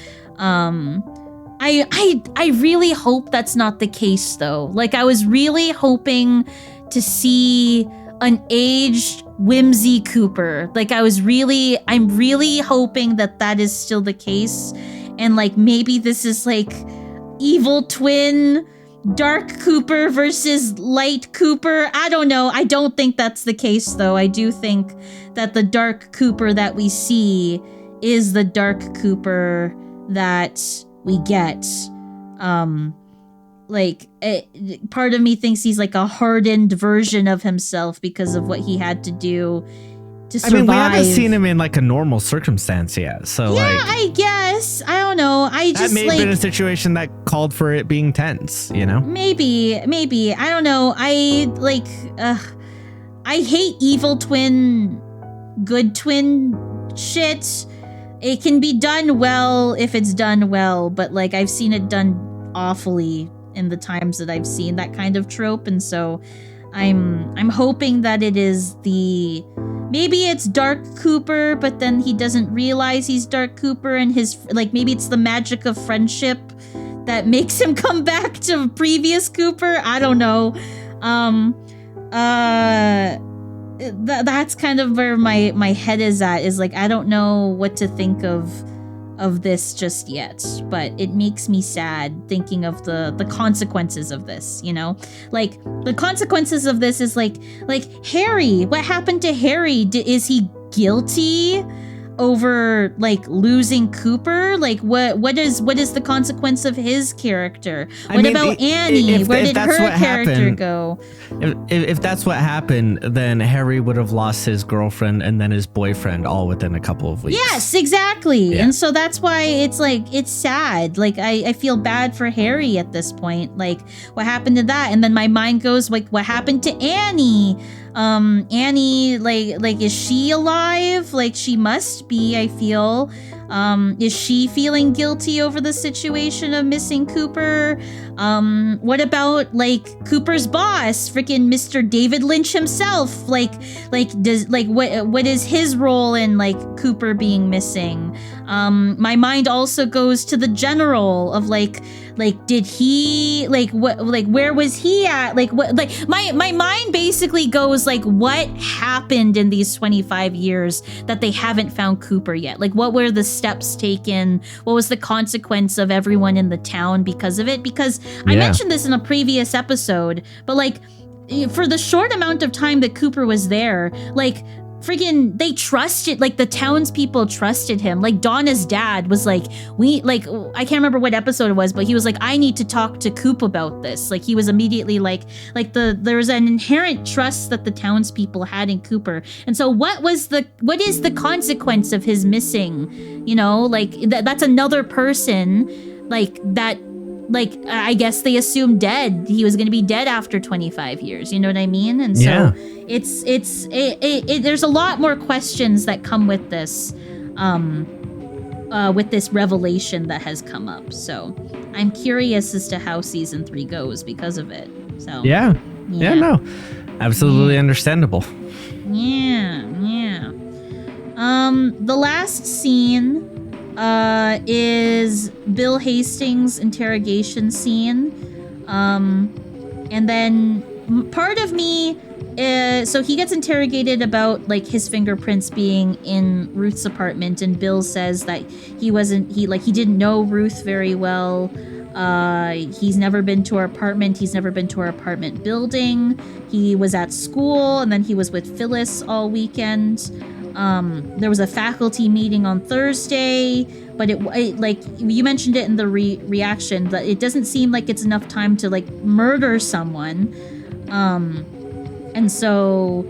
S3: I really hope that's not the case though. Like I was really hoping to see an aged Whimsy Cooper. Like I'm really hoping that is still the case. And like maybe this is like evil twin Dark Cooper versus Light Cooper. I don't know. I don't think that's the case though. I do think that the Dark Cooper that we see is the Dark Cooper that we get. Part of me thinks he's like a hardened version of himself because of what he had to do to survive. I mean,
S1: we haven't seen him in like a normal circumstance yet, so
S3: yeah, I guess I don't know. That may have been
S1: a situation that called for it being tense, you know?
S3: Maybe I don't know. I hate evil twin, good twin shit. It can be done well if it's done well, but like I've seen it done awfully in the times that I've seen that kind of trope, and so I'm hoping that it is maybe it's Dark Cooper, but then he doesn't realize he's Dark Cooper, and maybe it's the magic of friendship that makes him come back to previous Cooper. I don't know. That's kind of where my head is at, is like I don't know what to think of this just yet, but it makes me sad thinking of the consequences of this, you know? Like the consequences of this is like Harry. What happened to Harry? Is he guilty over like losing Cooper? Like what is the consequence of his character? What about Annie? Where did her character go?
S1: If that's what happened, then Harry would have lost his girlfriend and then his boyfriend all within a couple of weeks.
S3: Yes, exactly. Yeah. And so that's why it's like it's sad. Like I feel bad for Harry at this point. Like what happened to that? And then my mind goes like, what happened to Annie? Annie, like is she alive? Like she must be, I feel. Is she feeling guilty over the situation of missing Cooper? What about like Cooper's boss, freaking Mr. David Lynch himself? Like what is his role in like Cooper being missing? My mind also goes to the general of like did he where was he at? Like what, like my mind basically goes like what happened in these 25 years that they haven't found Cooper yet? Like what were the steps taken? What was the consequence of everyone in the town because of it? Because I mentioned this in a previous episode, but like for the short amount of time that Cooper was there, like friggin' they trusted, like the townspeople trusted him. Like Donna's dad was like, I can't remember what episode it was, but he was like, I need to talk to Coop about this. Like he was immediately like there was an inherent trust that the townspeople had in Cooper. And so what is the consequence of his missing? You know, like that's another person like that. Like, I guess they assumed dead. He was going to be dead after 25 years. You know what I mean? And so there's a lot more questions that come with this revelation that has come up. So I'm curious as to how season 3 goes because of it. So
S1: yeah, no, absolutely understandable.
S3: Yeah. The last scene is Bill Hastings' interrogation scene. And then part of me, so he gets interrogated about like his fingerprints being in Ruth's apartment, and Bill says that he didn't know Ruth very well. He's never been to her apartment. He's never been to her apartment building. He was at school, and then he was with Phyllis all weekend. There was a faculty meeting on Thursday, but it like you mentioned it in the reaction, that it doesn't seem like it's enough time to like murder someone. And so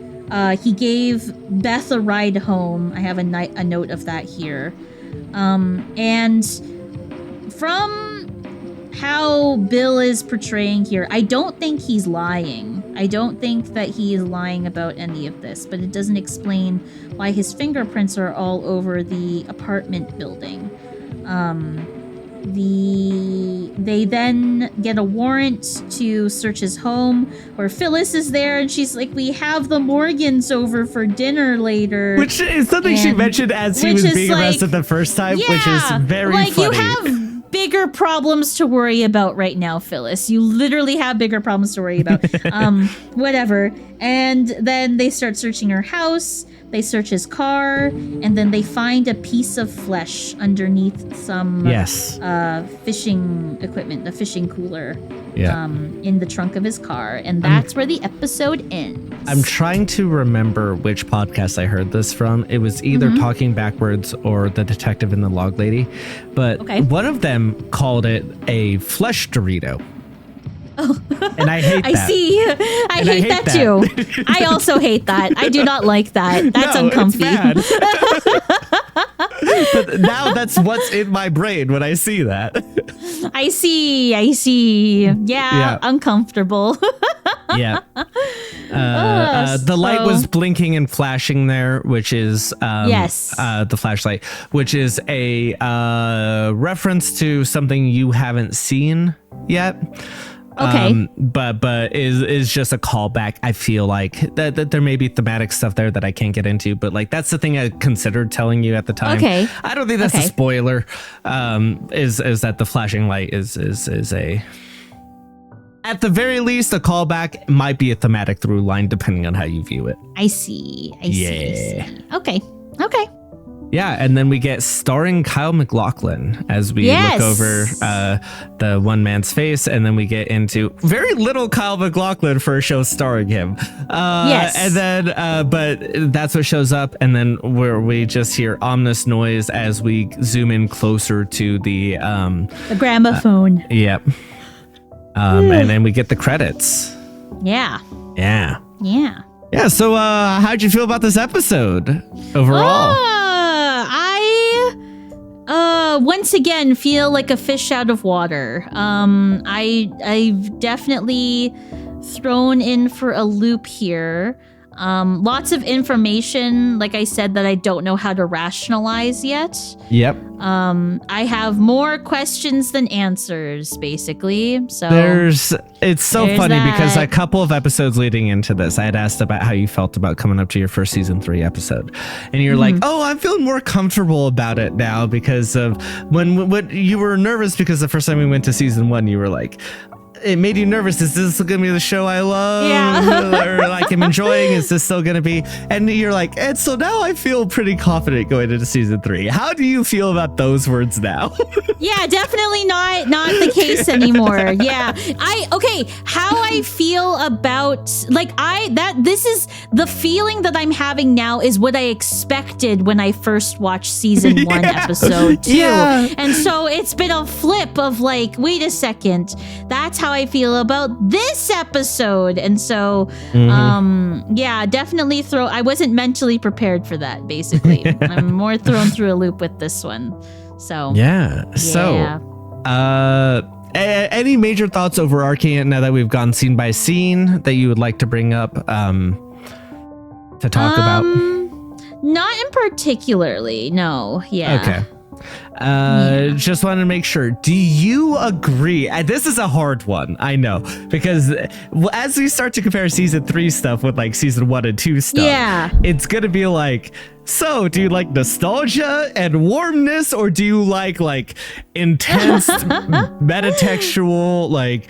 S3: he gave Beth a ride home. I have a note of that here. And from how Bill is portraying here, I don't think he's lying. I don't think that he is lying about any of this, but it doesn't explain why his fingerprints are all over the apartment building. They then get a warrant to search his home, where Phyllis is there, and she's like, we have the Morgans over for dinner later.
S1: Which is something she mentioned as he was being arrested the first time, which is very
S3: like,
S1: funny.
S3: You have bigger problems to worry about right now, Phyllis. You literally have bigger problems to worry about. Whatever. And then they start searching her house. They search his car, and then they find a piece of flesh underneath some fishing equipment, a fishing cooler, in the trunk of his car. And that's where the episode ends.
S1: I'm trying to remember which podcast I heard this from. It was either Talking Backwards or The Detective and the Log Lady. But one of them called it a flesh Dorito.
S3: Oh.
S1: And I hate that.
S3: I see. I hate that too. I also hate that. I do not like that. That's uncomfy.
S1: It's bad. But now that's what's in my brain when I see that.
S3: I see. Yeah. Uncomfortable.
S1: Yeah. The light was blinking and flashing there, which is the flashlight, which is a reference to something you haven't seen yet.
S3: Okay.
S1: But is just a callback. I feel like that there may be thematic stuff there that I can't get into, but like that's the thing I considered telling you at the time.
S3: Okay.
S1: I don't think that's a spoiler. Is that the flashing light is a, at the very least, a callback. Might be a thematic through line depending on how you view it.
S3: I see. Okay.
S1: Yeah, and then we get starring Kyle MacLachlan as we look over the one man's face, and then we get into very little Kyle MacLachlan for a show starring him. And then, but that's what shows up, and then we just hear ominous noise as we zoom in closer to the
S3: gramophone.
S1: Yep. And then we get the credits.
S3: Yeah.
S1: So, how'd you feel about this episode overall?
S3: I once again feel like a fish out of water. I've definitely thrown in for a loop here. Lots of information, like I said, that I don't know how to rationalize yet.
S1: Yep.
S3: I have more questions than answers, basically. So
S1: it's so funny because a couple of episodes leading into this, I had asked about how you felt about coming up to your first season 3 episode, and you're like, "Oh, I'm feeling more comfortable about it now because of when you were nervous because the first time we went to season 1, you were like." It made you nervous. Is this going to be the show I love?
S3: Yeah.
S1: or like I'm enjoying? Is this still going to be? And you're like, and so now I feel pretty confident going into season 3. How do you feel about those words now?
S3: Yeah, definitely not the case anymore. Yeah. How I feel about this is the feeling that I'm having now is what I expected when I first watched season 1 episode 2.
S1: Yeah.
S3: And so it's been a flip of like, wait a second, that's how I feel about this episode. And so definitely I wasn't mentally prepared for that, basically. I'm more thrown through a loop with this one. So
S1: So any major thoughts overarching it now that we've gone scene by scene that you would like to bring up to talk about?
S3: Not in particularly, no. Yeah.
S1: Okay. Just wanted to make sure. Do you agree? This is a hard one, I know, because as we start to compare season 3 stuff with like season 1 and 2 stuff, it's gonna be like, so do you like nostalgia and warmness, or do you like intense metatextual, like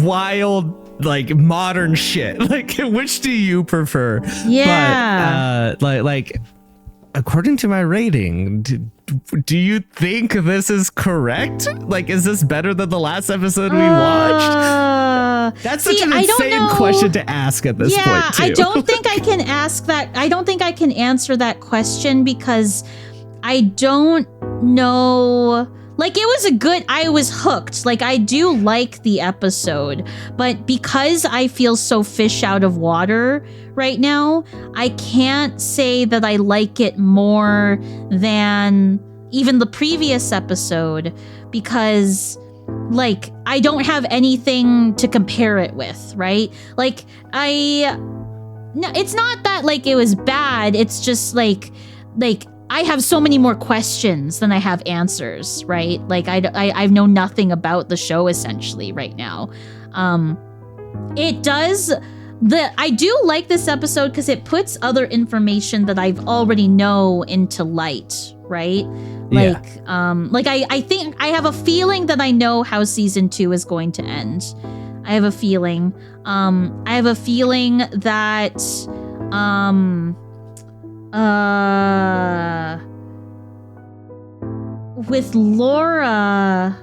S1: wild, like modern shit? Like, which do you prefer?
S3: Yeah.
S1: But like according to my rating, do you think this is correct? Like, is this better than the last episode we watched? That's such an insane question to ask at this point, too.
S3: I don't think I can ask that. I don't think I can answer that question because I don't know. Like, I was hooked. Like, I do like the episode, but because I feel so fish out of water right now, I can't say that I like it more than even the previous episode because, like, I don't have anything to compare it with, right? Like, no, it's not that, like, it was bad. It's just, like, I have so many more questions than I have answers, right? Like I know nothing about the show essentially right now. I do like this episode because it puts other information that I've already know into light, right? Like, I think I have a feeling that I know how season 2 is going to end. I have a feeling. That with Laura,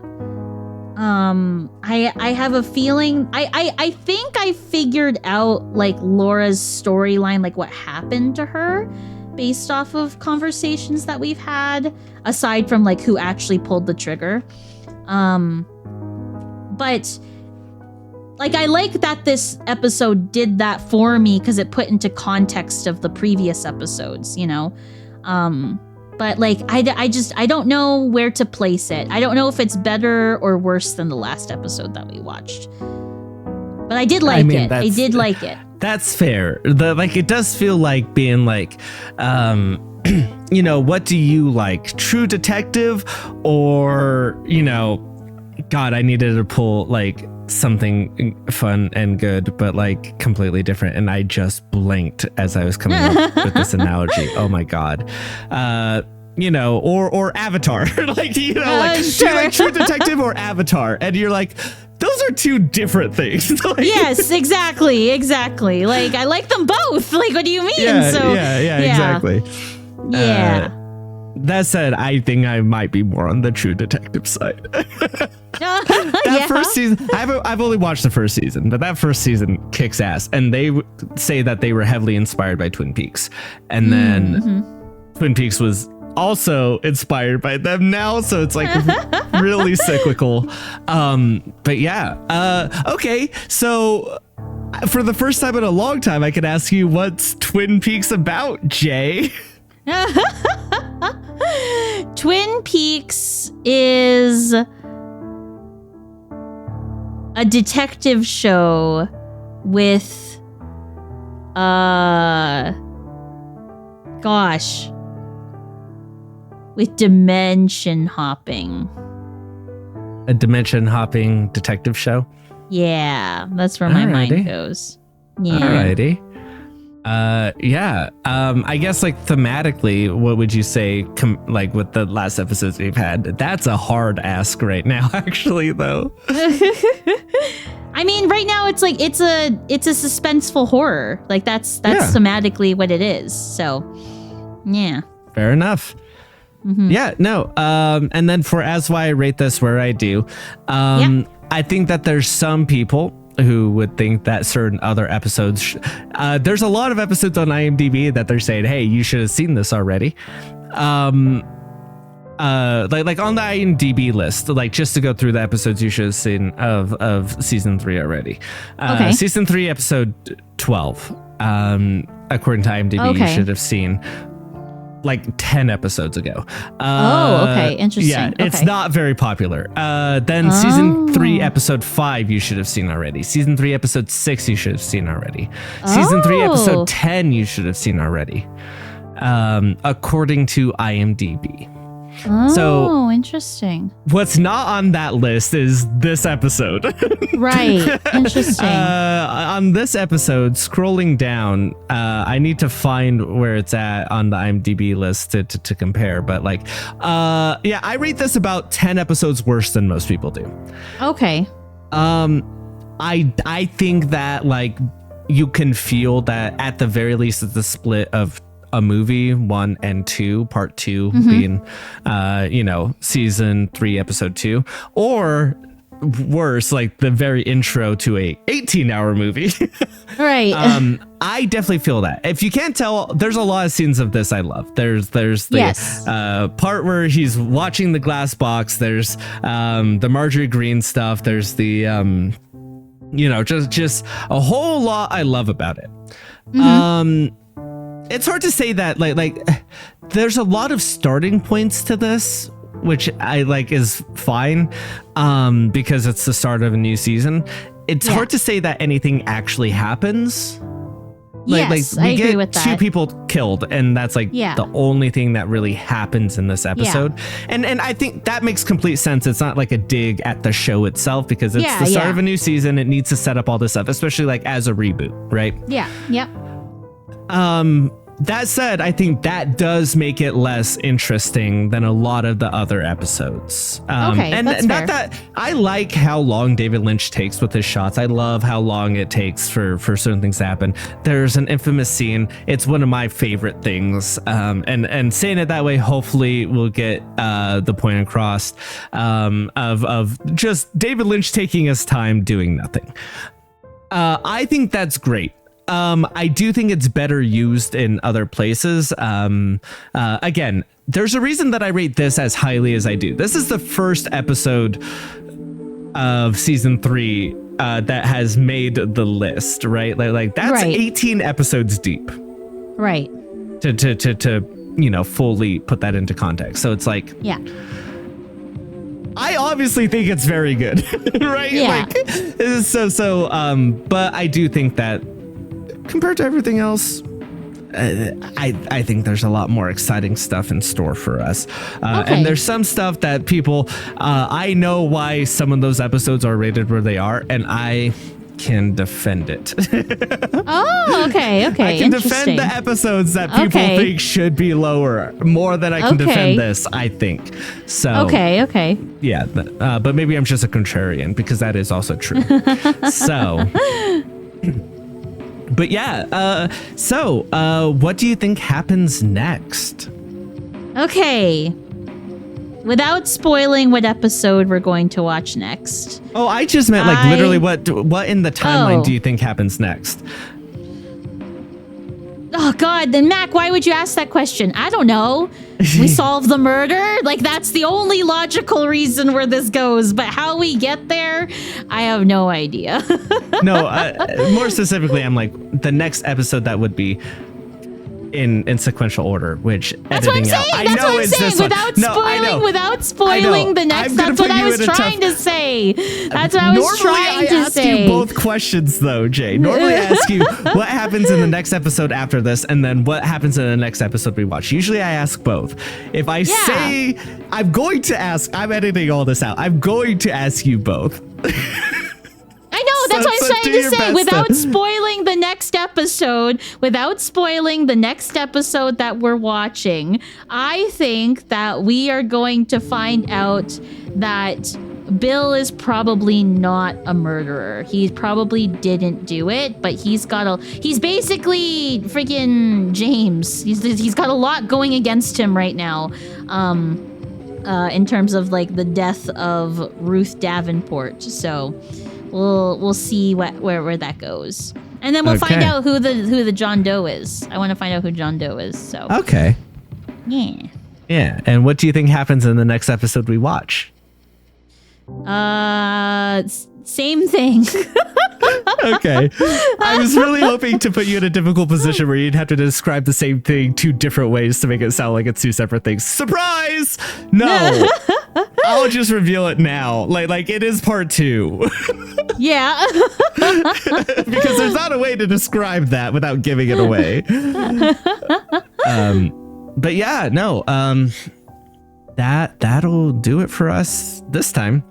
S3: I have a feeling I think I figured out like Laura's storyline, like what happened to her based off of conversations that we've had, aside from like who actually pulled the trigger. But like, I like that this episode did that for me because it put into context of the previous episodes, you know? But like, I don't know where to place it. I don't know if it's better or worse than the last episode that we watched. But I did like it. I did like it.
S1: That's fair. It does feel like being like, you know, what do you like? True Detective or, you know, God, I needed to pull like something fun and good, but like completely different. And I just blinked as I was coming up with this analogy. Oh my God. You know, or Avatar. Like, you know, like,
S3: sure.
S1: Do you like True Detective or Avatar? And you're like, those are two different things. Like,
S3: yes, exactly. Like, I like them both. Like, what do you mean?
S1: Yeah, exactly.
S3: Yeah.
S1: That said, I think I might be more on the True Detective side. That first season, I've only watched the first season, but that first season kicks ass. And they say that they were heavily inspired by Twin Peaks. And then Twin Peaks was also inspired by them now, so it's like really cyclical. But yeah. Okay, so for the first time in a long time, I could ask you, what's Twin Peaks about, Jay?
S3: Twin Peaks is a detective show with with dimension hopping.
S1: A dimension hopping detective show?
S3: Yeah, that's where my mind goes. Yeah.
S1: Alrighty. Yeah. I guess like thematically, what would you say? Like with the last episodes we've had, that's a hard ask right now. Actually, though.
S3: I mean, right now it's like it's a suspenseful horror. Like that's
S1: Yeah.
S3: thematically what it is. So, yeah.
S1: Fair enough. Yeah, no. And then for as why I rate this where I do, I think that there's some people who would think that certain other episodes, there's a lot of episodes on IMDb that they're saying, hey, you should have seen this already. Like on the IMDb list, like just to go through the episodes you should have seen of season 3 already.
S3: Okay.
S1: Season 3, episode 12. According to IMDb, you should have seen like 10 episodes ago.
S3: Okay. Interesting.
S1: Yeah, it's
S3: Okay.
S1: not very popular. Then season 3, episode 5, you should have seen already. Season 3, episode 6, you should have seen already. Season 3, episode 10, you should have seen already. According to IMDb.
S3: Oh, interesting.
S1: What's not on that list is this episode.
S3: Right. Interesting.
S1: On this episode, scrolling down, I need to find where it's at on the IMDb list to compare. But like, yeah, I rate this about 10 episodes worse than most people do.
S3: Okay.
S1: I think that like you can feel that at the very least it's the split of a movie 1 and 2, part 2 being season 3 episode 2, or worse, like the very intro to a 18-hour movie.
S3: Right.
S1: I definitely feel that. If you can't tell, there's a lot of scenes of this I love. There's the part where he's watching the glass box. There's the Marjorie Green stuff. There's the just a whole lot I love about it. It's hard to say that like there's a lot of starting points to this, which I like is fine because it's the start of a new season. It's hard to say that anything actually happens.
S3: Yes,
S1: we
S3: I agree
S1: get
S3: with that.
S1: 2 people killed, and that's like the only thing that really happens in this episode. And I think that makes complete sense. It's not like a dig at the show itself because it's the start of a new season. It needs to set up all this stuff, especially like as a reboot, right?
S3: Yeah. Yep.
S1: That said, I think that does make it less interesting than a lot of the other episodes. And
S3: that's
S1: not
S3: fair.
S1: that I like how long David Lynch takes with his shots. I love how long it takes for certain things to happen. There's an infamous scene. It's one of my favorite things. And saying it that way, hopefully we'll get the point across of just David Lynch taking his time doing nothing. I think that's great. I do think it's better used in other places. Again, there's a reason that I rate this as highly as I do. This is the first episode of season 3 that has made the list, right? Like that's 18 episodes deep.
S3: Right.
S1: To fully put that into context. So it's like,
S3: Yeah.
S1: I obviously think it's very good, right?
S3: Yeah.
S1: But I do think that compared to everything else, I think there's a lot more exciting stuff in store for us. And there's some stuff that people, I know why some of those episodes are rated where they are, and I can defend it.
S3: Oh, okay.
S1: I can defend the episodes that people think should be lower more than I can defend this, I think. So
S3: Okay.
S1: yeah, but maybe I'm just a contrarian because that is also true. So but yeah, what do you think happens next?
S3: Okay. Without spoiling what episode we're going to watch next.
S1: Oh, I just meant like literally what in the timeline do you think happens next?
S3: Oh God, then Mac, why would you ask that question? I don't know. We solve the murder? Like that's the only logical reason where this goes, but how we get there, I have no idea.
S1: No, more specifically, I'm like the next episode that would be in sequential order, which
S3: That's what I'm saying. That's what I'm saying. Without spoiling the next. That's what I was trying to say. That's what I was trying to say.
S1: Normally I ask you both questions though, Jay. Normally I ask you what happens in the next episode after this, and then what happens in the next episode we watch. Usually I ask both. If I say I'm going to ask, I'm editing all this out. I'm going to ask you both.
S3: I know, that's what I was trying to say. Without spoiling the next episode that we're watching, I think that we are going to find out that
S2: Bill is probably not a murderer. He probably didn't do it, but he's basically freaking James. He's got a lot going against him right now. In terms of like the death of Ruth Davenport. So we'll see where that goes. And then we'll find out who the John Doe is. I want to find out who John Doe is. So
S1: okay.
S2: Yeah.
S1: Yeah. And what do you think happens in the next episode we watch?
S2: Same thing.
S1: Okay. I was really hoping to put you in a difficult position where you'd have to describe the same thing 2 different ways to make it sound like it's 2 separate things. Surprise! No. I'll just reveal it now. Like it is part 2.
S2: Yeah.
S1: Because there's not a way to describe that without giving it away. But yeah, no. That'll do it for us this time.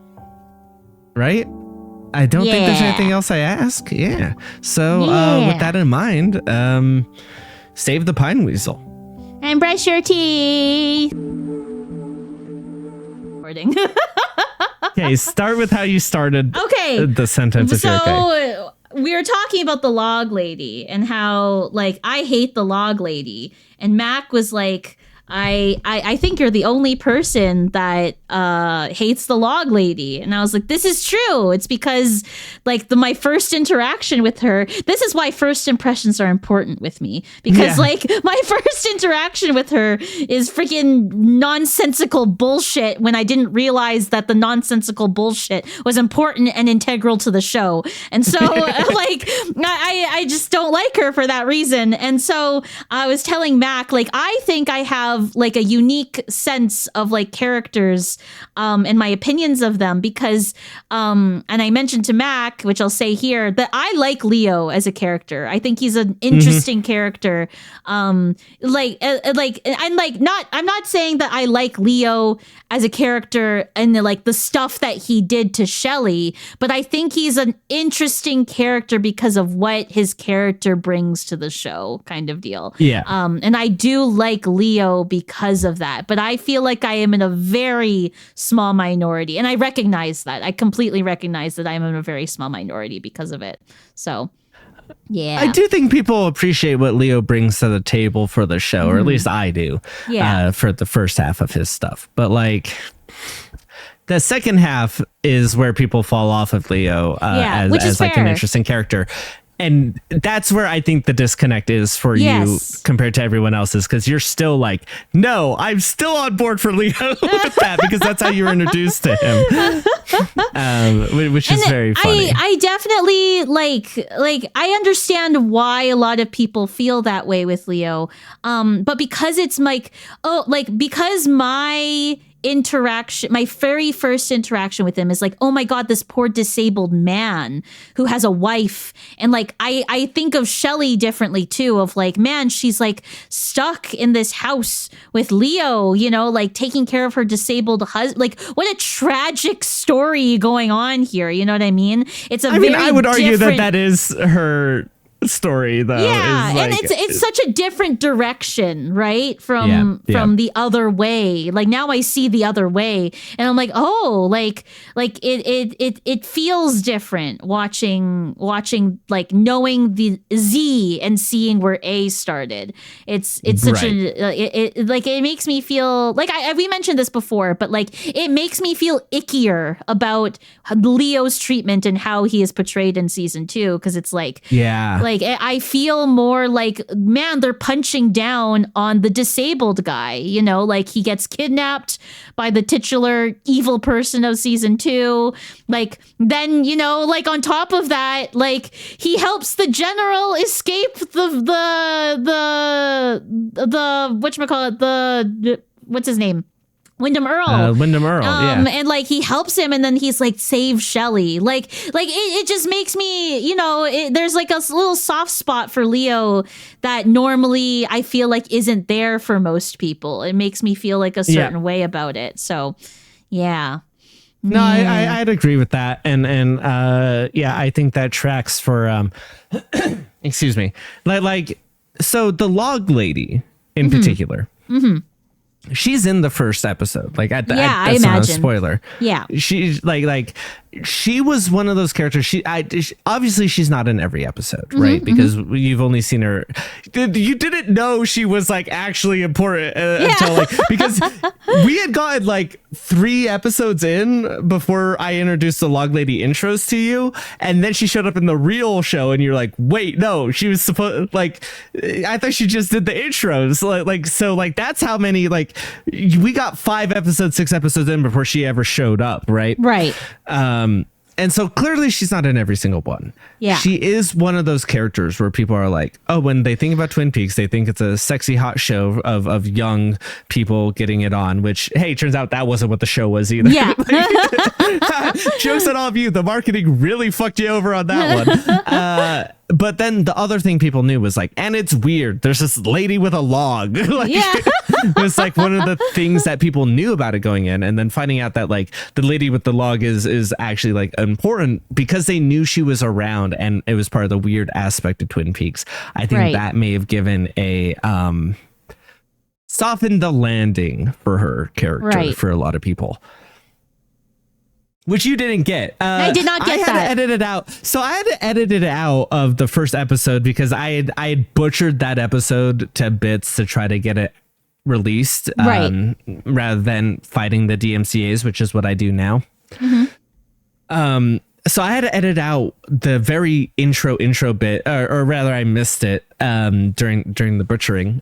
S1: Right? I don't think there's anything else I ask. Yeah. So with that in mind, save the pine weasel.
S2: And brush your teeth.
S1: Okay, start with how you started the sentence if you're okay.
S2: We were talking about the log lady and how, like, I hate the log lady. And Mac was like, I think you're the only person that hates the log lady. And I was like, this is true. It's because like my first interaction with her, this is why first impressions are important with me. Because like my first interaction with her is freaking nonsensical bullshit when I didn't realize that the nonsensical bullshit was important and integral to the show. And so like I just don't like her for that reason. And so I was telling Mac, like, I think I have like a unique sense of like characters and my opinions of them because and I mentioned to Mac, which I'll say here, that I like Leo as a character. I think he's an interesting character. I'm not saying that I like Leo as a character and the stuff that he did to Shelley, but I think he's an interesting character because of what his character brings to the show, kind of deal.
S1: Yeah.
S2: And I do like Leo because of that, but I feel like I am in a very small minority, and I recognize that. I completely recognize that I'm in a very small minority because of it. So, yeah.
S1: I do think people appreciate what Leo brings to the table for the show, or at least I do, for the first half of his stuff. But like, the second half is where people fall off of Leo as like an interesting character. And that's where I think the disconnect is for you compared to everyone else's, because you're still like, no, I'm still on board for Leo with that, because that's how you were introduced to him, which is very funny.
S2: I definitely like I understand why a lot of people feel that way with Leo, but because it's like, because my very first interaction with him is like, oh my God, this poor disabled man who has a wife. And like, I think of Shelley differently too, of like, man, she's like stuck in this house with Leo, like taking care of her disabled husband. Like, what a tragic story going on here. You know what I mean?
S1: I would argue that is her story, though.
S2: Yeah, and it's such a different direction, right? From the other way. Like, now I see the other way, and I'm like, oh, like it feels different watching like knowing the Z and seeing where A started. It's such it makes me feel like we mentioned this before, but like it makes me feel ickier about Leo's treatment and how he is portrayed in season 2, because it's like I feel more like, man, they're punching down on the disabled guy, like he gets kidnapped by the titular evil person of season 2. Like, then, like on top of that, like he helps the general escape the whatchamacallit, what's his name? Wyndham Earl. And like he helps him, and then he's like, save Shelley. Like it just makes me, there's like a little soft spot for Leo that normally I feel like isn't there for most people. It makes me feel like a certain way about it. So, yeah.
S1: No, I'd agree with that. And I think that tracks for, excuse me. Like, so the log lady in particular. she's in the first episode. Like
S3: I
S1: that's not a
S3: imagine.
S1: spoiler.
S3: Yeah.
S1: She's like she was one of those characters. Obviously she's not in every episode, right? Because you've only seen her. You didn't know she was like actually important until like, because we had gotten like 3 episodes in before I introduced the Log Lady intros to you, and then she showed up in the real show, and you're like, wait, no, she was supposed, like, I thought she just did the intros, like so like that's how many, like, we got 5 episodes, 6 episodes in before she ever showed up, right?
S3: Right.
S1: And so clearly she's not in every single one.
S3: Yeah.
S1: She is one of those characters where people are like, oh, when they think about Twin Peaks, they think it's a sexy, hot show of young people getting it on, which, hey, turns out that wasn't what the show was either.
S3: Yeah.
S1: Jokes on all of you. The marketing really fucked you over on that one. But then the other thing people knew was like, and it's weird, there's this lady with a log. Like,
S3: Yeah.
S1: it was like one of the things that people knew about it going in, and then finding out that like the lady with the log is actually like important because they knew she was around and it was part of the weird aspect of Twin Peaks. I think
S3: Right.
S1: that may have given a softened the landing for her character
S3: Right.
S1: for a lot of people. Which you didn't get.
S3: I did not get
S1: I had
S3: that.
S1: to edit it out. So I had to edit it out of the first episode because I had butchered that episode to bits to try to get it released,
S3: Right.
S1: rather than fighting the DMCA's, which is what I do now. So I had to edit out the very intro bit, or rather I missed it during the butchering.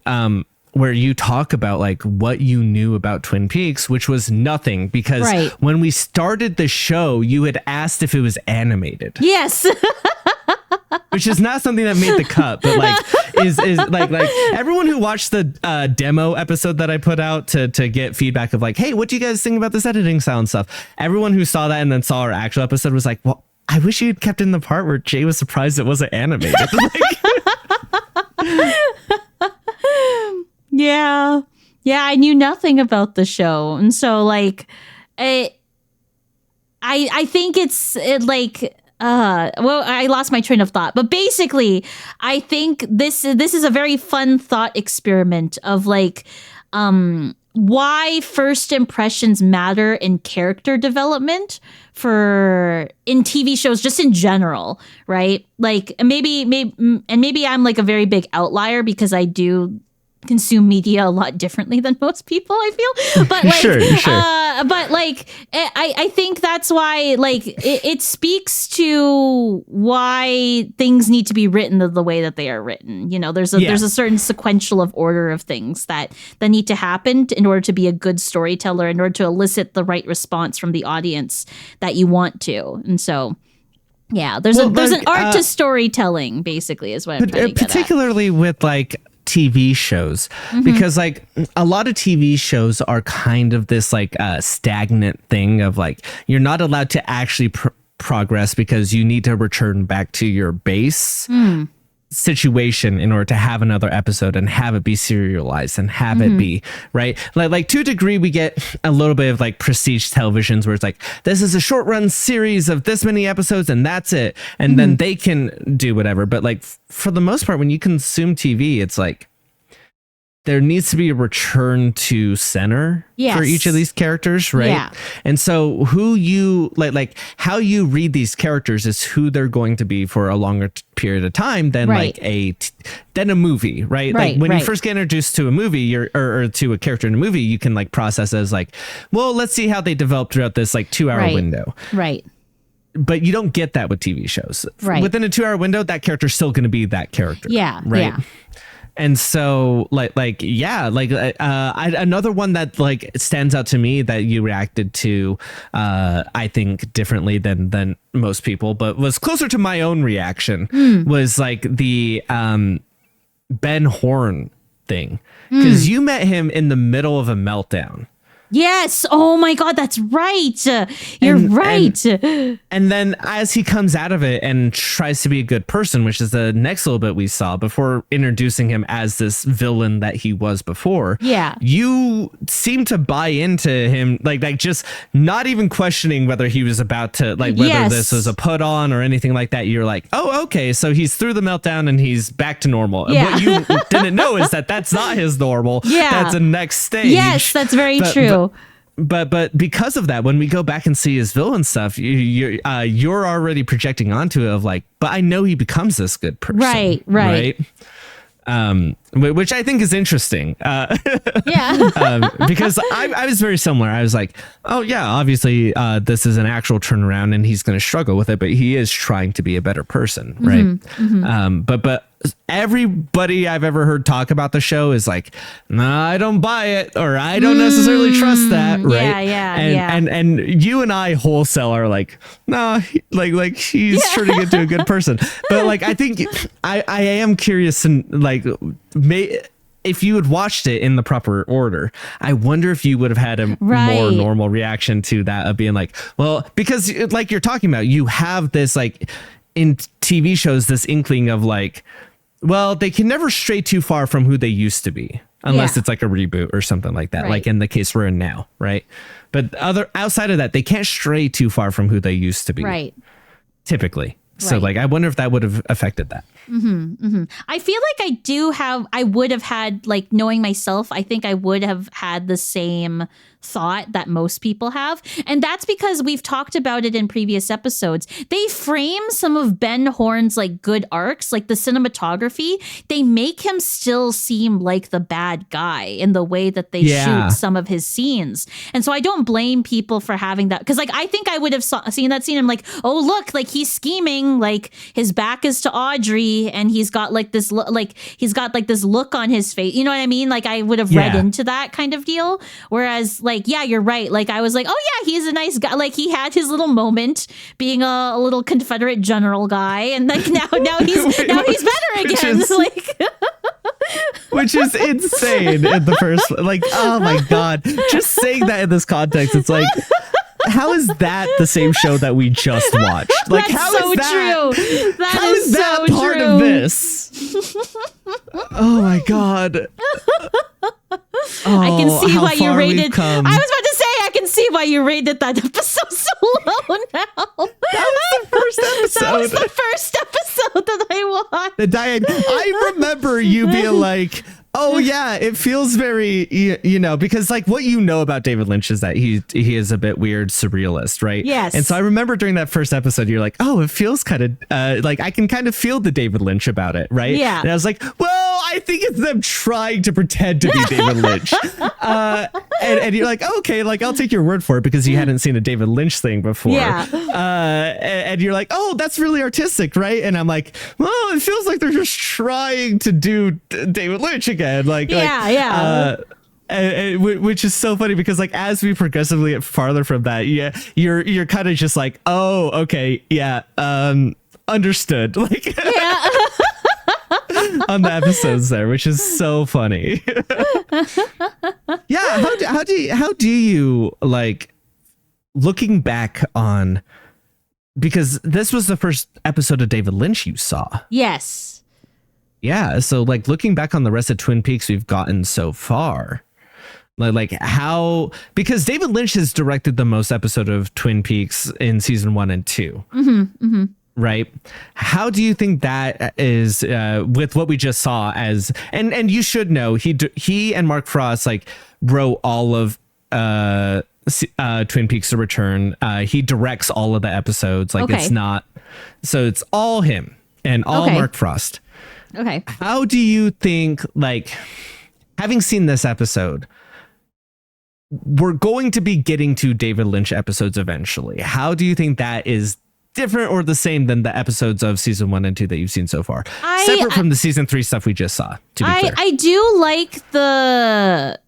S1: Where you talk about like what you knew about Twin Peaks, which was nothing, because
S3: Right.
S1: when we started the show, you had asked if it was animated,
S3: Yes.
S1: which is not something that made the cut, but like is like everyone who watched the demo episode that I put out to get feedback of like, hey, what do you guys think about this editing style and stuff? Everyone who saw that and then saw our actual episode was like, well, I wish you had kept in the part where Jay was surprised it wasn't animated.
S3: Yeah. Yeah, I knew nothing about the show. And so like I think well, I lost my train of thought. But basically, I think this is a very fun thought experiment of like why first impressions matter in character development in TV shows, just in general, right? Like maybe I'm like a very big outlier because I do consume media a lot differently than most people, I feel, but like
S1: Sure.
S3: but like I think that's why like it speaks to why things need to be written the way that they are written. You know, there's a certain sequential of order of things that need to happen in order to be a good storyteller, in order to elicit the right response from the audience that you want to. And so yeah, there's an art to storytelling, basically, is what I'm trying to get at.
S1: Particularly with like TV shows, because like a lot of TV shows are kind of this like stagnant thing of like you're not allowed to actually progress because you need to return back to your base situation in order to have another episode and have it be serialized and have it be right. Like to a degree we get a little bit of like prestige televisions where it's like this is a short run series of this many episodes and that's it, and then they can do whatever. But like for the most part when you consume TV, it's like there needs to be a return to center for each of these characters, right?
S3: Yeah.
S1: And so who you like how you read these characters is who they're going to be for a longer period of time than
S3: Right.
S1: like than a movie, right?
S3: Right,
S1: Like when
S3: right.
S1: you first get introduced to a movie or to a character in a movie, you can like process it as like, well, let's see how they develop throughout this like 2-hour
S3: Right.
S1: window.
S3: Right.
S1: But you don't get that with TV shows.
S3: Right.
S1: Within a 2-hour window, that character's still going to be that character.
S3: Yeah.
S1: Right.
S3: Yeah.
S1: And so another one that like stands out to me that you reacted to, I think differently than most people, but was closer to my own reaction was like the Ben Horn thing. Because you met him in the middle of a meltdown.
S3: Yes. Oh my God, that's right. You're right.
S1: And then as he comes out of it and tries to be a good person, which is the next little bit we saw before introducing him as this villain that he was before.
S3: Yeah.
S1: You seem to buy into him, like just not even questioning whether he was about to, like, whether this was a put on or anything like that. You're like, oh, okay, so he's through the meltdown and he's back to normal.
S3: Yeah.
S1: What you didn't know is that that's not his normal.
S3: Yeah.
S1: That's a next stage.
S3: Yes, that's very true.
S1: But because of that, when we go back and see his villain stuff, you're already projecting onto it of like, but I know he becomes this good person. Right. Which I think is interesting.
S3: Yeah.
S1: Because I was very similar. I was like, oh yeah, obviously this is an actual turnaround and he's going to struggle with it, but he is trying to be a better person. Right. But everybody I've ever heard talk about the show is like, nah, I don't buy it, or I don't necessarily trust that. Right. And you and I wholesale are like, nah, like he's turning into a good person. But like, I think I am curious and like, if you had watched it in the proper order, I wonder if you would have had a more normal reaction to that of being like, well, because like you're talking about, you have this like in TV shows, this inkling of like, well, they can never stray too far from who they used to be unless it's like a reboot or something like that. Like in the case we're in now. Right. But outside of that, they can't stray too far from who they used to be.
S3: Right.
S1: Typically. So like, I wonder if that would have affected that.
S3: I feel like I would have had, like, knowing myself, I think I would have had the same thought that most people have. And that's because we've talked about it in previous episodes. They frame some of Ben Horn's like good arcs, like the cinematography. They make him still seem like the bad guy in the way that they shoot some of his scenes. And so I don't blame people for having that. Because like, I think I would have seen that scene. I'm like, oh, look, like he's scheming. Like his back is to Audrey and he's got like this, this look on his face. You know what I mean? Like I would have read into that kind of deal. Whereas like, yeah, you're right. Like I was like, oh yeah, he's a nice guy. Like he had his little moment being a little Confederate general guy, and like now he's better again.
S1: Which is insane in the first. Like, oh my god, just saying that in this context, it's like, how is that the same show that we just watched? Like,
S3: That's
S1: how
S3: so
S1: is that?
S3: True.
S1: How is that
S3: so
S1: part
S3: true.
S1: of this? Oh my god.
S3: I can see
S1: how
S3: why you
S1: far we've
S3: rated.
S1: come.
S3: I was about to say I can see why you rated that episode so low now.
S1: That was the first episode.
S3: That was the first episode that I watched.
S1: The diet. I remember you being like, oh yeah, it feels very, you know, because like what you know about David Lynch is that he is a bit weird surrealist, right?
S3: Yes.
S1: And so I remember during that first episode, you're like, oh, it feels kind of like I can kind of feel the David Lynch about it, right?
S3: Yeah.
S1: And I was like, well, I think it's them trying to pretend to be David Lynch. And you're like, okay, like I'll take your word for it because you hadn't seen a David Lynch thing before.
S3: Yeah.
S1: And you're like, oh, that's really artistic, right? And I'm like, well, it feels like they're just trying to do David Lynch again. Which is so funny because like as we progressively get farther from that, you're kind of just like, oh, okay, understood. Like on the episodes there, which is so funny. Yeah, how do you like looking back on, because this was the first episode of David Lynch you saw.
S3: Yes.
S1: Yeah, so like looking back on the rest of Twin Peaks we've gotten so far, like how, because David Lynch has directed the most episode of Twin Peaks in season 1 and 2. Right? How do you think that is with what we just saw as, and you should know he and Mark Frost like wrote all of Twin Peaks: The Return. He directs all of the episodes. Like it's not, so it's all him and all Mark Frost.
S3: Okay.
S1: How do you think, like, having seen this episode, we're going to be getting to David Lynch episodes eventually. How do you think that is different or the same than the episodes of season 1 and 2 that you've seen so far? Separate from the season 3 stuff we just saw, to be clear.
S3: I do like the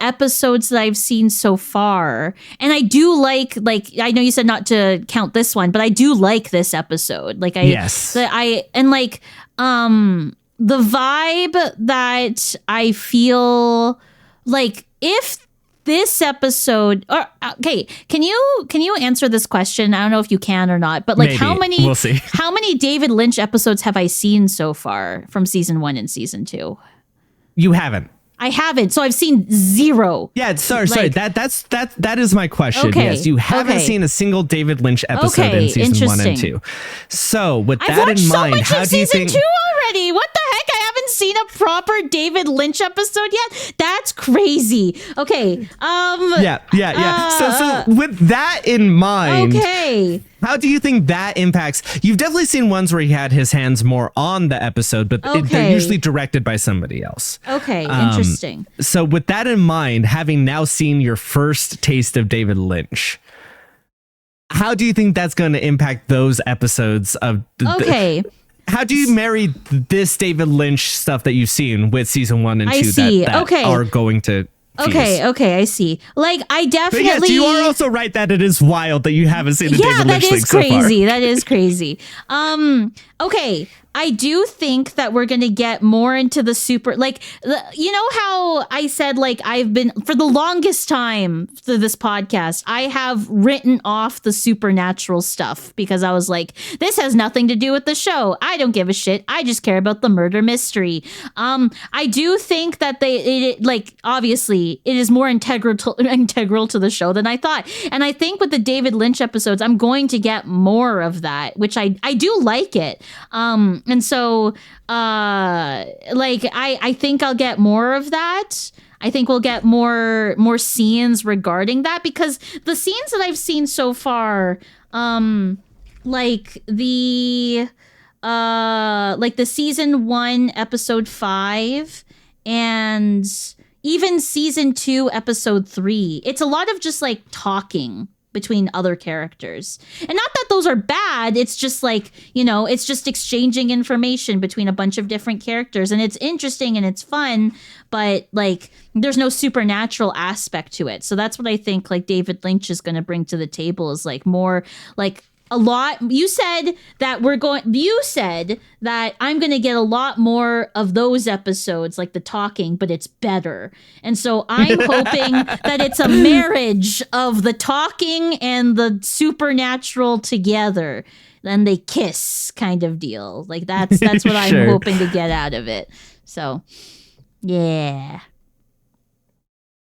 S3: episodes that I've seen so far. And I do like I know you said not to count this one, but I do like this episode. Like the vibe that I feel like if
S2: this episode, or okay, can you answer this question? I don't know if you can or not, but like
S1: Maybe. We'll see.
S2: how many David Lynch episodes have I seen so far from season 1 and season 2?
S1: You haven't.
S2: I haven't. So I've seen 0.
S1: Yeah, sorry. That is my question.
S2: Okay,
S1: Yes, you haven't
S2: okay.
S1: seen a single David Lynch episode
S2: Okay,
S1: in season 1 and
S2: interesting.
S1: 2. So with
S2: I've
S1: that
S2: watched
S1: in
S2: so
S1: mind,
S2: much
S1: how
S2: of
S1: do you
S2: season
S1: think?
S2: 2 already. What the heck? I haven't seen a proper David Lynch episode yet. That's crazy. Okay.
S1: Yeah. So with that in mind,
S2: Okay.
S1: how do you think that impacts? You've definitely seen ones where he had his hands more on the episode, but they're
S2: Okay.
S1: usually directed by somebody else.
S2: Okay. Interesting.
S1: So with that in mind, having now seen your first taste of David Lynch, how do you think that's going to impact those episodes of
S2: Okay.
S1: how do you marry this David Lynch stuff that you've seen with season 1 and 2
S2: I see.
S1: that
S2: Okay.
S1: are going to fuse?
S2: Okay, I see. Like, I
S1: But
S2: definitely.
S1: yes, you are also right that it is wild that you haven't seen a
S2: yeah,
S1: David
S2: that
S1: Lynch thing
S2: is
S1: so far.
S2: crazy. That is crazy. Okay. I do think that we're going to get more into the super, like, you know how I said, like, I've been, for the longest time through this podcast, I have written off the supernatural stuff because I was like, this has nothing to do with the show. I don't give a shit. I just care about the murder mystery. I do think that like, obviously, it is more integral to the show than I thought. And I think with the David Lynch episodes, I'm going to get more of that, which I do like it. And so, like, I think I'll get more of that. I think we'll get more scenes regarding that because the scenes that I've seen so far, like the season 1, episode 5, and even season 2, episode 3, it's a lot of just like talking between other characters. And not that those are bad, it's just like, you know, it's just exchanging information between a bunch of different characters, and it's interesting and it's fun, but like there's no supernatural aspect to it. So that's what I think like David Lynch is going to bring to the table, is like more like a lot. You said that I'm going to get a lot more of those episodes, like the talking, but it's better. And so I'm hoping that it's a marriage of the talking and the supernatural together. Then they kiss kind of deal. Like that's what
S1: Sure.
S2: I'm hoping to get out of it. So, yeah.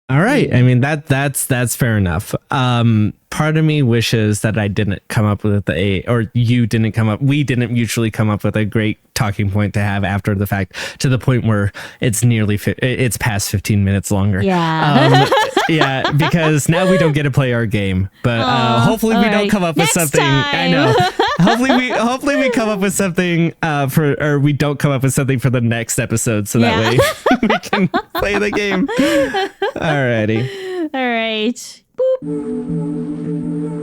S1: All right. I mean, that's fair enough. Part of me wishes that I didn't come up with we didn't mutually come up with a great talking point to have after the fact, to the point where it's it's past 15 minutes longer.
S2: Yeah.
S1: Yeah, because now we don't get to play our game, but hopefully we don't come up with
S2: Next
S1: something. I
S2: time.
S1: know. Hopefully we come up with something or we don't come up with something for the next episode, so that way we can play the game. Alrighty.
S2: All right. Boop.